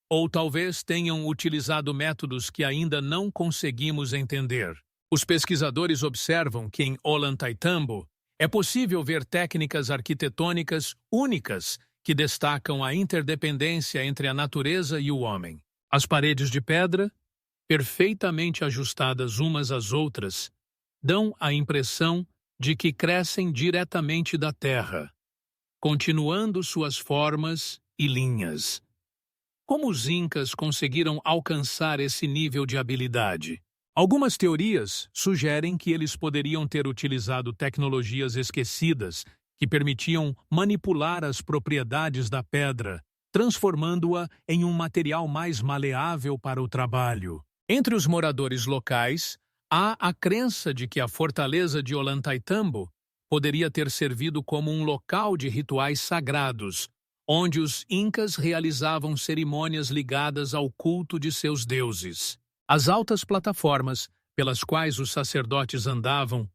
Ou talvez tenham utilizado métodos que ainda não conseguimos entender. Os pesquisadores observam que em Ollantaytambo é possível ver técnicas arquitetônicas únicas que destacam a interdependência entre a natureza e o homem. As paredes de pedra, perfeitamente ajustadas umas às outras, dão a impressão de que crescem diretamente da terra, continuando suas formas e linhas. Como os incas conseguiram alcançar esse nível de habilidade? Algumas teorias sugerem que eles poderiam ter utilizado tecnologias esquecidas que permitiam manipular as propriedades da pedra, transformando-a em um material mais maleável para o trabalho. Entre os moradores locais, há a crença de que a fortaleza de Ollantaytambo poderia ter servido como um local de rituais sagrados, onde os incas realizavam cerimônias ligadas ao culto de seus deuses. As altas plataformas pelas quais os sacerdotes andavam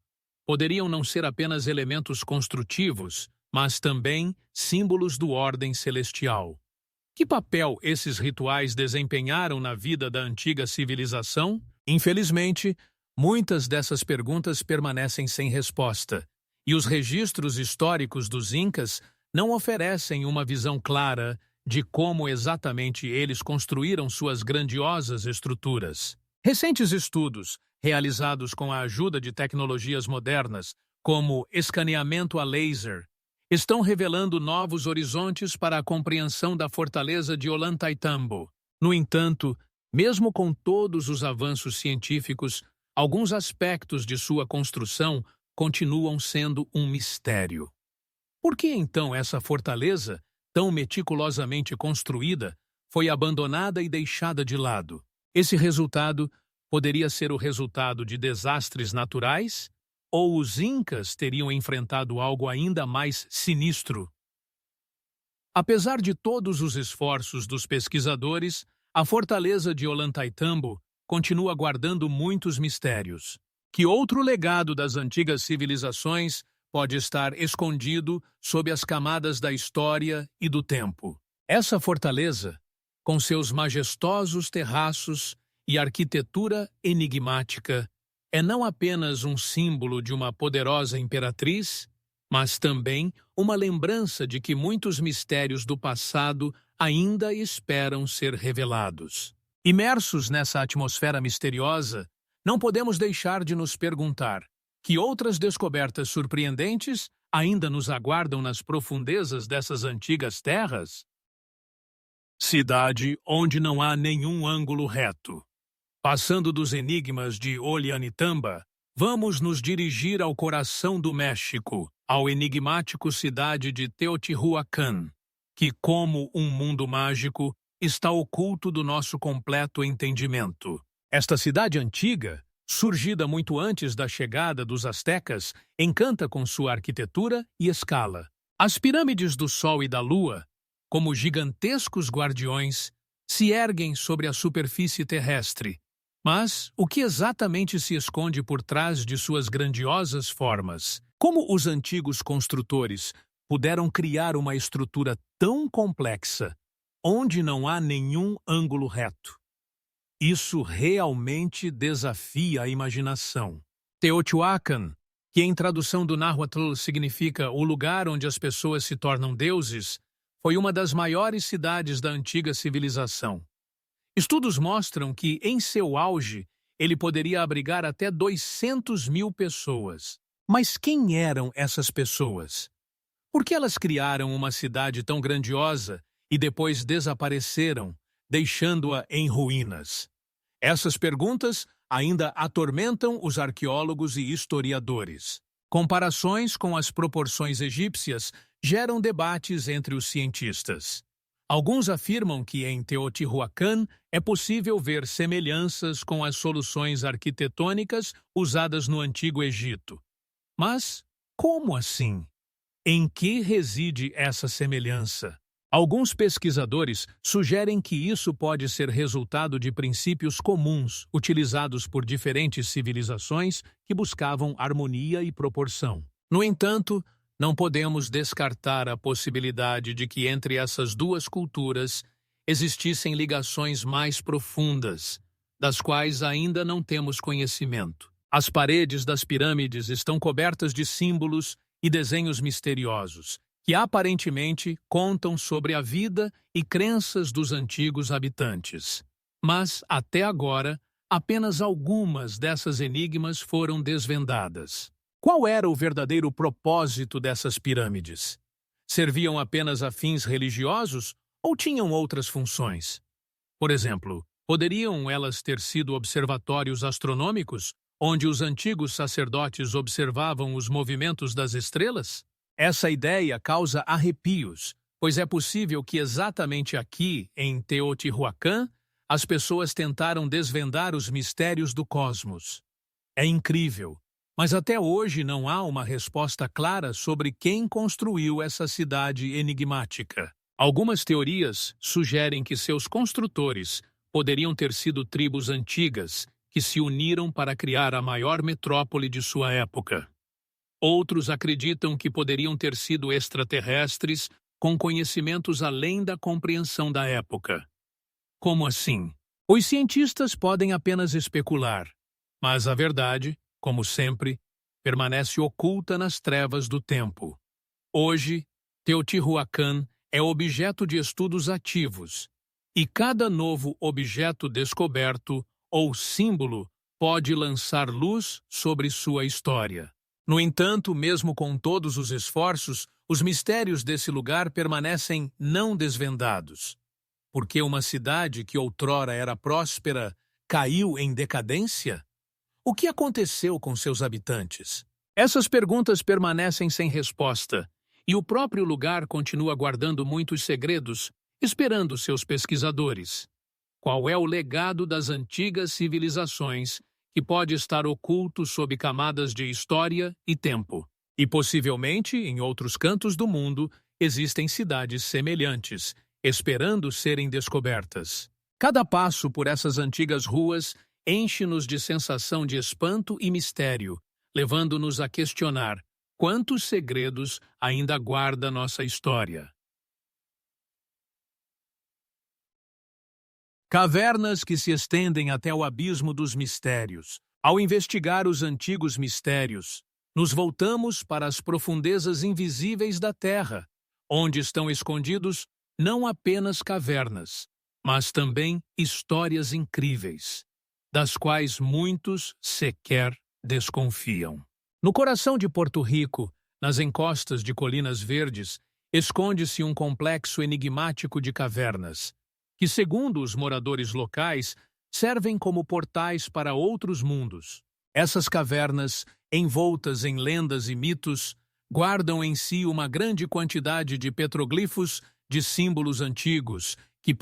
poderiam não ser apenas elementos construtivos, mas também símbolos do ordem celestial. Que papel esses rituais desempenharam na vida da antiga civilização? Infelizmente, muitas dessas perguntas permanecem sem resposta, e os registros históricos dos incas não oferecem uma visão clara de como exatamente eles construíram suas grandiosas estruturas. Recentes estudos, realizados com a ajuda de tecnologias modernas, como escaneamento a laser, estão revelando novos horizontes para a compreensão da fortaleza de Ollantaytambo. No entanto, mesmo com todos os avanços científicos, alguns aspectos de sua construção continuam sendo um mistério. Por que então essa fortaleza, tão meticulosamente construída, foi abandonada e deixada de lado? Esse resultado poderia ser o resultado de desastres naturais? Ou os incas teriam enfrentado algo ainda mais sinistro? Apesar de todos os esforços dos pesquisadores, a fortaleza de Ollantaytambo continua guardando muitos mistérios. Que outro legado das antigas civilizações pode estar escondido sob as camadas da história e do tempo? Essa fortaleza, com seus majestosos terraços e arquitetura enigmática, é não apenas um símbolo de uma poderosa imperatriz, mas também uma lembrança de que muitos mistérios do passado ainda esperam ser revelados. Imersos nessa atmosfera misteriosa, não podemos deixar de nos perguntar que outras descobertas surpreendentes ainda nos aguardam nas profundezas dessas antigas terras? Cidade onde não há nenhum ângulo reto. Passando dos enigmas de Ollantaytambo, vamos nos dirigir ao coração do México, ao enigmático cidade de Teotihuacan, que, como um mundo mágico, está oculto do nosso completo entendimento. Esta cidade antiga, surgida muito antes da chegada dos astecas, encanta com sua arquitetura e escala. As pirâmides do Sol e da Lua, como gigantescos guardiões, se erguem sobre a superfície terrestre. Mas o que exatamente se esconde por trás de suas grandiosas formas? Como os antigos construtores puderam criar uma estrutura tão complexa, onde não há nenhum ângulo reto? Isso realmente desafia a imaginação. Teotihuacan, que em tradução do náhuatl significa o lugar onde as pessoas se tornam deuses, foi uma das maiores cidades da antiga civilização. Estudos mostram que, em seu auge, ele poderia abrigar até 200.000 pessoas. Mas quem eram essas pessoas? Por que elas criaram uma cidade tão grandiosa e depois desapareceram, deixando-a em ruínas? Essas perguntas ainda atormentam os arqueólogos e historiadores. Comparações com as proporções egípcias geram debates entre os cientistas. Alguns afirmam que em Teotihuacan é possível ver semelhanças com as soluções arquitetônicas usadas no Antigo Egito. Mas como assim? Em que reside essa semelhança? Alguns pesquisadores sugerem que isso pode ser resultado de princípios comuns utilizados por diferentes civilizações que buscavam harmonia e proporção. No entanto, não podemos descartar a possibilidade de que entre essas duas culturas existissem ligações mais profundas, das quais ainda não temos conhecimento. As paredes das pirâmides estão cobertas de símbolos e desenhos misteriosos, que aparentemente contam sobre a vida e crenças dos antigos habitantes. Mas, até agora, apenas algumas dessas enigmas foram desvendadas. Qual era o verdadeiro propósito dessas pirâmides? Serviam apenas a fins religiosos Ou tinham outras funções? Por exemplo, poderiam elas ter sido observatórios astronômicos, onde os antigos sacerdotes observavam os movimentos das estrelas? Essa ideia causa arrepios, pois é possível que exatamente aqui, em Teotihuacan, as pessoas tentaram desvendar os mistérios do cosmos. É incrível, mas até hoje não há uma resposta clara sobre quem construiu essa cidade enigmática. Algumas teorias sugerem que seus construtores poderiam ter sido tribos antigas que se uniram para criar a maior metrópole de sua época. Outros acreditam que poderiam ter sido extraterrestres com conhecimentos além da compreensão da época. Como assim? Os cientistas podem apenas especular, mas a verdade, como sempre, permanece oculta nas trevas do tempo. Hoje, Teotihuacan é objeto de estudos ativos, e cada novo objeto descoberto ou símbolo pode lançar luz sobre sua história. No entanto, mesmo com todos os esforços, os mistérios desse lugar permanecem não desvendados. Por que uma cidade que outrora era próspera caiu em decadência? O que aconteceu com seus habitantes? Essas perguntas permanecem sem resposta, e o próprio lugar continua guardando muitos segredos, esperando seus pesquisadores. Qual é o legado das antigas civilizações que pode estar oculto sob camadas de história e tempo? E possivelmente, em outros cantos do mundo, existem cidades semelhantes, esperando serem descobertas. Cada passo por essas antigas ruas enche-nos de sensação de espanto e mistério, levando-nos a questionar quantos segredos ainda guarda nossa história. Cavernas que se estendem até o abismo dos mistérios. Ao investigar os antigos mistérios, nos voltamos para as profundezas invisíveis da Terra, onde estão escondidos não apenas cavernas, mas também histórias incríveis, das quais muitos sequer desconfiam. No coração de Porto Rico, nas encostas de colinas verdes, esconde-se um complexo enigmático de cavernas, que, segundo os moradores locais, servem como portais para outros mundos. Essas cavernas, envoltas em lendas e mitos, guardam em si uma grande quantidade de petroglifos de símbolos antigos, que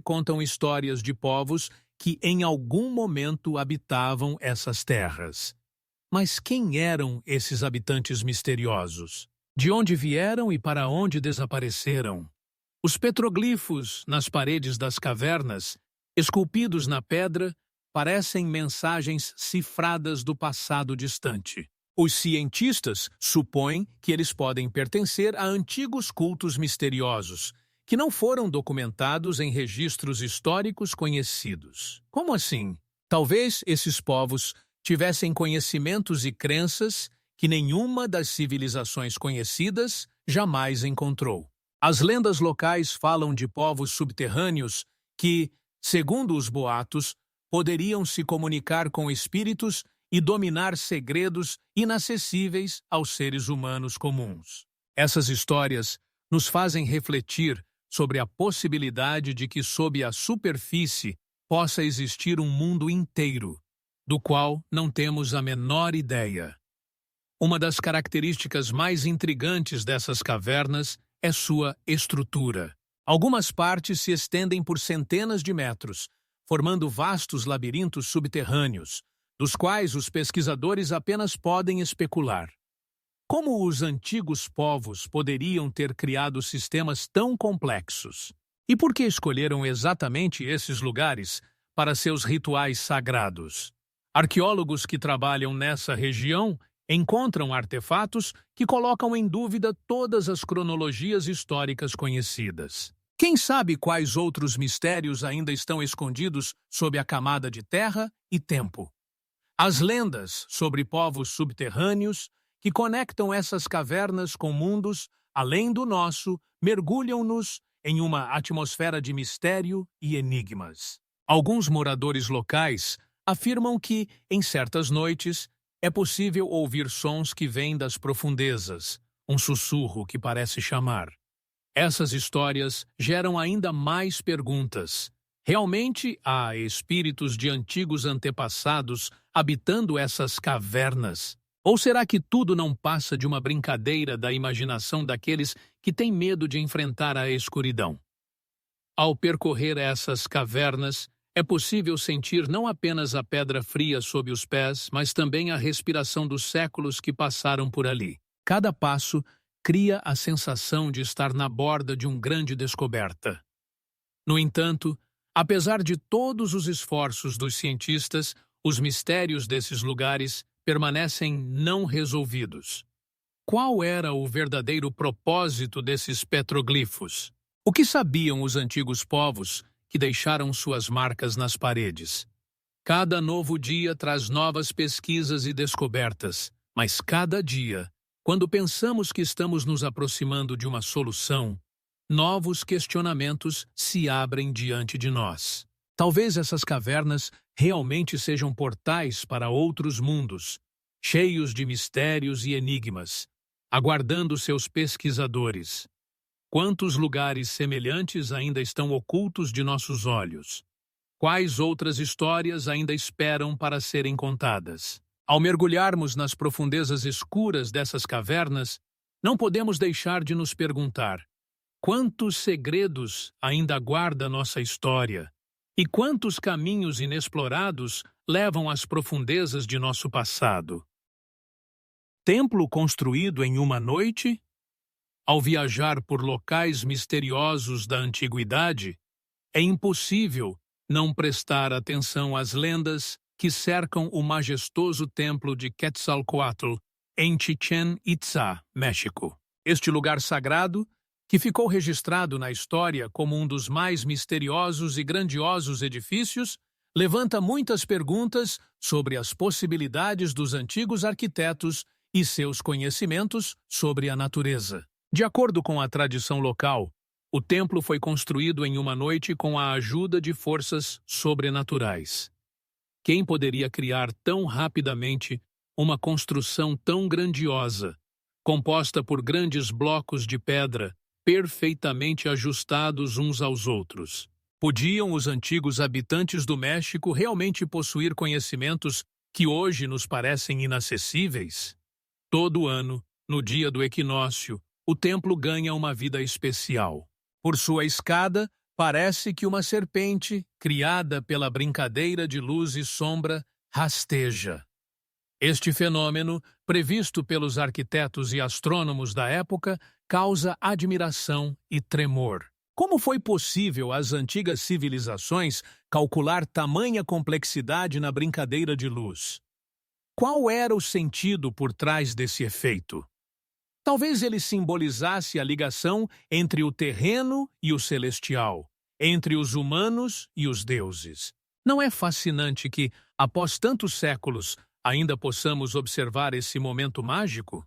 contam histórias de povos que em algum momento habitavam essas terras. Mas quem eram esses habitantes misteriosos? De onde vieram e para onde desapareceram? Os petroglifos nas paredes das cavernas, esculpidos na pedra, parecem mensagens cifradas do passado distante. Os cientistas supõem que eles podem pertencer a antigos cultos misteriosos, que não foram documentados em registros históricos conhecidos. Como assim? Talvez esses povos tivessem conhecimentos e crenças que nenhuma das civilizações conhecidas jamais encontrou. As lendas locais falam de povos subterrâneos que, segundo os boatos, poderiam se comunicar com espíritos e dominar segredos inacessíveis aos seres humanos comuns. Essas histórias nos fazem refletir sobre a possibilidade de que sob a superfície possa existir um mundo inteiro, do qual não temos a menor ideia. Uma das características mais intrigantes dessas cavernas é sua estrutura. Algumas partes se estendem por centenas de metros, formando vastos labirintos subterrâneos, dos quais os pesquisadores apenas podem especular. Como os antigos povos poderiam ter criado sistemas tão complexos? E por que escolheram exatamente esses lugares para seus rituais sagrados? Arqueólogos que trabalham nessa região encontram artefatos que colocam em dúvida todas as cronologias históricas conhecidas. Quem sabe quais outros mistérios ainda estão escondidos sob a camada de terra e tempo? As lendas sobre povos subterrâneos que conectam essas cavernas com mundos além do nosso mergulham-nos em uma atmosfera de mistério e enigmas. Alguns moradores locais afirmam que, em certas noites, é possível ouvir sons que vêm das profundezas, um sussurro que parece chamar. Essas histórias geram ainda mais perguntas. Realmente há espíritos de antigos antepassados habitando essas cavernas? Ou será que tudo não passa de uma brincadeira da imaginação daqueles que têm medo de enfrentar a escuridão? Ao percorrer essas cavernas, é possível sentir não apenas a pedra fria sob os pés, mas também a respiração dos séculos que passaram por ali. Cada passo cria a sensação de estar na borda de uma grande descoberta. No entanto, apesar de todos os esforços dos cientistas, os mistérios desses lugares permanecem não resolvidos. Qual era o verdadeiro propósito desses petroglifos? O que sabiam os antigos povos que deixaram suas marcas nas paredes? Cada novo dia traz novas pesquisas e descobertas, mas cada dia, quando pensamos que estamos nos aproximando de uma solução, novos questionamentos se abrem diante de nós. Talvez essas cavernas realmente sejam portais para outros mundos, cheios de mistérios e enigmas, aguardando seus pesquisadores. Quantos lugares semelhantes ainda estão ocultos de nossos olhos? Quais outras histórias ainda esperam para serem contadas? Ao mergulharmos nas profundezas escuras dessas cavernas, não podemos deixar de nos perguntar: quantos segredos ainda guarda nossa história? E quantos caminhos inexplorados levam às profundezas de nosso passado? Templo construído em uma noite? Ao viajar por locais misteriosos da antiguidade, é impossível não prestar atenção às lendas que cercam o majestoso templo de Quetzalcóatl em Chichén Itzá, México. Este lugar sagrado, que ficou registrado na história como um dos mais misteriosos e grandiosos edifícios, levanta muitas perguntas sobre as possibilidades dos antigos arquitetos e seus conhecimentos sobre a natureza. De acordo com a tradição local, o templo foi construído em uma noite com a ajuda de forças sobrenaturais. Quem poderia criar tão rapidamente uma construção tão grandiosa, composta por grandes blocos de pedra, perfeitamente ajustados uns aos outros? Podiam os antigos habitantes do México realmente possuir conhecimentos que hoje nos parecem inacessíveis? Todo ano, no dia do equinócio, o templo ganha uma vida especial. Por sua escada, parece que uma serpente, criada pela brincadeira de luz e sombra, rasteja. Este fenômeno, previsto pelos arquitetos e astrônomos da época, causa admiração e tremor. Como foi possível às antigas civilizações calcular tamanha complexidade na brincadeira de luz? Qual era o sentido por trás desse efeito? Talvez ele simbolizasse a ligação entre o terreno e o celestial, entre os humanos e os deuses. Não é fascinante que, após tantos séculos, ainda possamos observar esse momento mágico?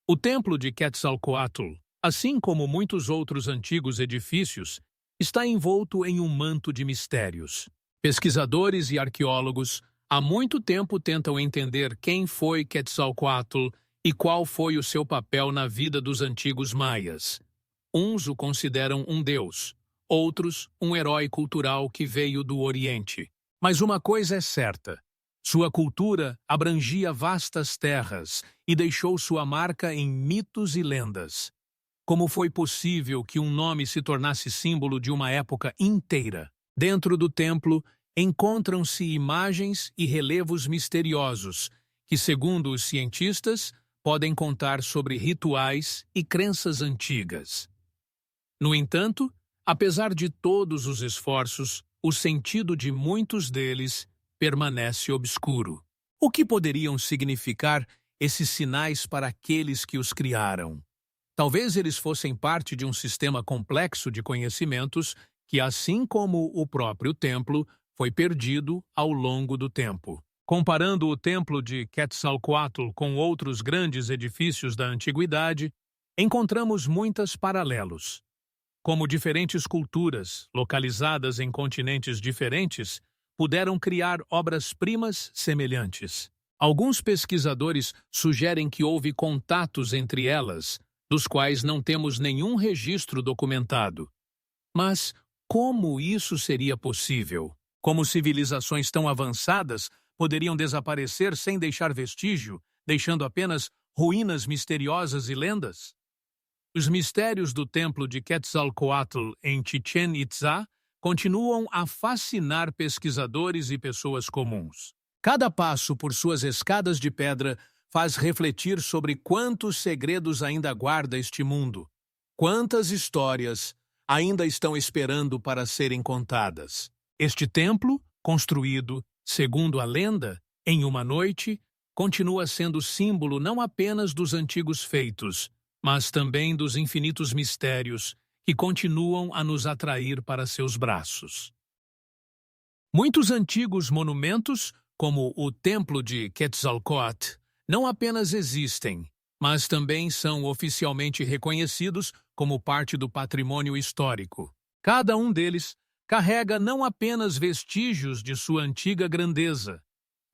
O templo de Quetzalcóatl, assim como muitos outros antigos edifícios, está envolto em um manto de mistérios. Pesquisadores e arqueólogos há muito tempo tentam entender quem foi Quetzalcóatl e qual foi o seu papel na vida dos antigos maias. Uns o consideram um deus, outros um herói cultural que veio do Oriente. Mas uma coisa é certa: sua cultura abrangia vastas terras e deixou sua marca em mitos e lendas. Como foi possível que um nome se tornasse símbolo de uma época inteira? Dentro do templo, encontram-se imagens e relevos misteriosos que, segundo os cientistas, podem contar sobre rituais e crenças antigas. No entanto, apesar de todos os esforços, o sentido de muitos deles permanece obscuro. O que poderiam significar esses sinais para aqueles que os criaram? Talvez eles fossem parte de um sistema complexo de conhecimentos que, assim como o próprio templo, foi perdido ao longo do tempo. Comparando o templo de Quetzalcóatl com outros grandes edifícios da antiguidade, encontramos muitos paralelos. Como diferentes culturas, localizadas em continentes diferentes, puderam criar obras-primas semelhantes. Alguns pesquisadores sugerem que houve contatos entre elas, dos quais não temos nenhum registro documentado. Mas como isso seria possível? Como civilizações tão avançadas poderiam desaparecer sem deixar vestígio, deixando apenas ruínas misteriosas e lendas? Os mistérios do templo de Quetzalcoatl em Chichén Itzá continuam a fascinar pesquisadores e pessoas comuns. Cada passo por suas escadas de pedra faz refletir sobre quantos segredos ainda guarda este mundo, quantas histórias ainda estão esperando para serem contadas. Este templo, construído, segundo a lenda, em uma noite, continua sendo símbolo não apenas dos antigos feitos, mas também dos infinitos mistérios que continuam a nos atrair para seus braços. Muitos antigos monumentos, como o Templo de Quetzalcoatl, não apenas existem, mas também são oficialmente reconhecidos como parte do patrimônio histórico. Cada um deles carrega não apenas vestígios de sua antiga grandeza,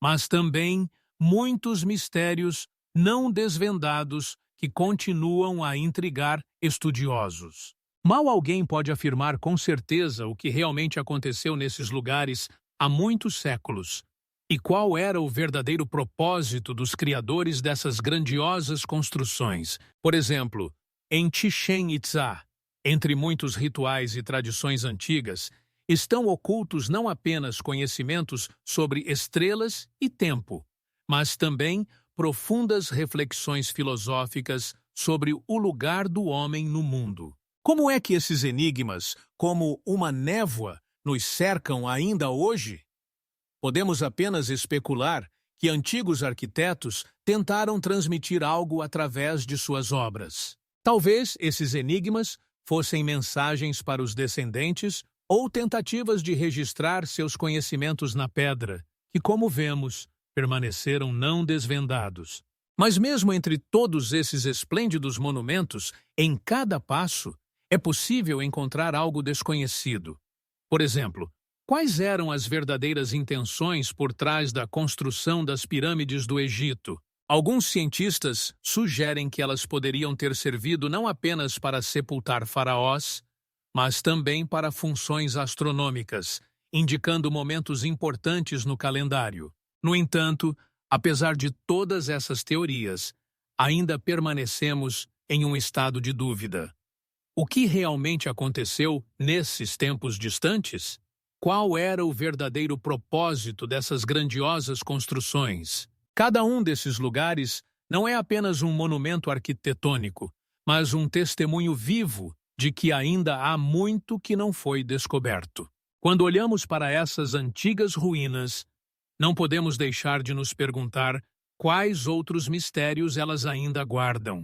mas também muitos mistérios não desvendados que continuam a intrigar estudiosos. Mal alguém pode afirmar com certeza o que realmente aconteceu nesses lugares há muitos séculos e qual era o verdadeiro propósito dos criadores dessas grandiosas construções. Por exemplo, em Chichén Itzá, entre muitos rituais e tradições antigas, estão ocultos não apenas conhecimentos sobre estrelas e tempo, mas também profundas reflexões filosóficas sobre o lugar do homem no mundo. Como é que esses enigmas, como uma névoa, nos cercam ainda hoje? Podemos apenas especular que antigos arquitetos tentaram transmitir algo através de suas obras. Talvez esses enigmas fossem mensagens para os descendentes ou tentativas de registrar seus conhecimentos na pedra, que, como vemos, permaneceram não desvendados. Mas mesmo entre todos esses esplêndidos monumentos, em cada passo, é possível encontrar algo desconhecido. Por exemplo, quais eram as verdadeiras intenções por trás da construção das pirâmides do Egito? Alguns cientistas sugerem que elas poderiam ter servido não apenas para sepultar faraós, mas também para funções astronômicas, indicando momentos importantes no calendário. No entanto, apesar de todas essas teorias, ainda permanecemos em um estado de dúvida. O que realmente aconteceu nesses tempos distantes? Qual era o verdadeiro propósito dessas grandiosas construções? Cada um desses lugares não é apenas um monumento arquitetônico, mas um testemunho vivo de que ainda há muito que não foi descoberto. Quando olhamos para essas antigas ruínas, não podemos deixar de nos perguntar quais outros mistérios elas ainda guardam.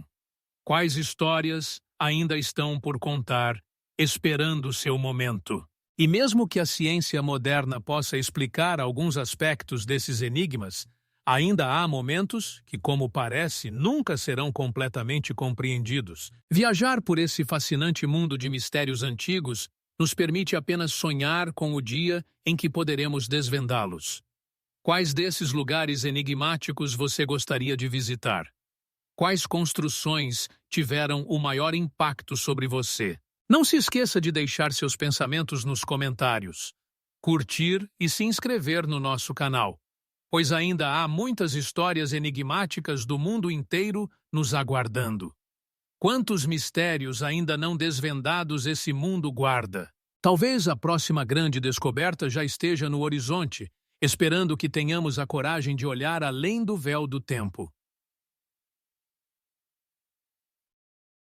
Quais histórias ainda estão por contar, esperando seu momento. E mesmo que a ciência moderna possa explicar alguns aspectos desses enigmas, ainda há momentos que, como parece, nunca serão completamente compreendidos. Viajar por esse fascinante mundo de mistérios antigos nos permite apenas sonhar com o dia em que poderemos desvendá-los. Quais desses lugares enigmáticos você gostaria de visitar? Quais construções tiveram o maior impacto sobre você? Não se esqueça de deixar seus pensamentos nos comentários, curtir e se inscrever no nosso canal, pois ainda há muitas histórias enigmáticas do mundo inteiro nos aguardando. Quantos mistérios ainda não desvendados esse mundo guarda? Talvez a próxima grande descoberta já esteja no horizonte, esperando que tenhamos a coragem de olhar além do véu do tempo.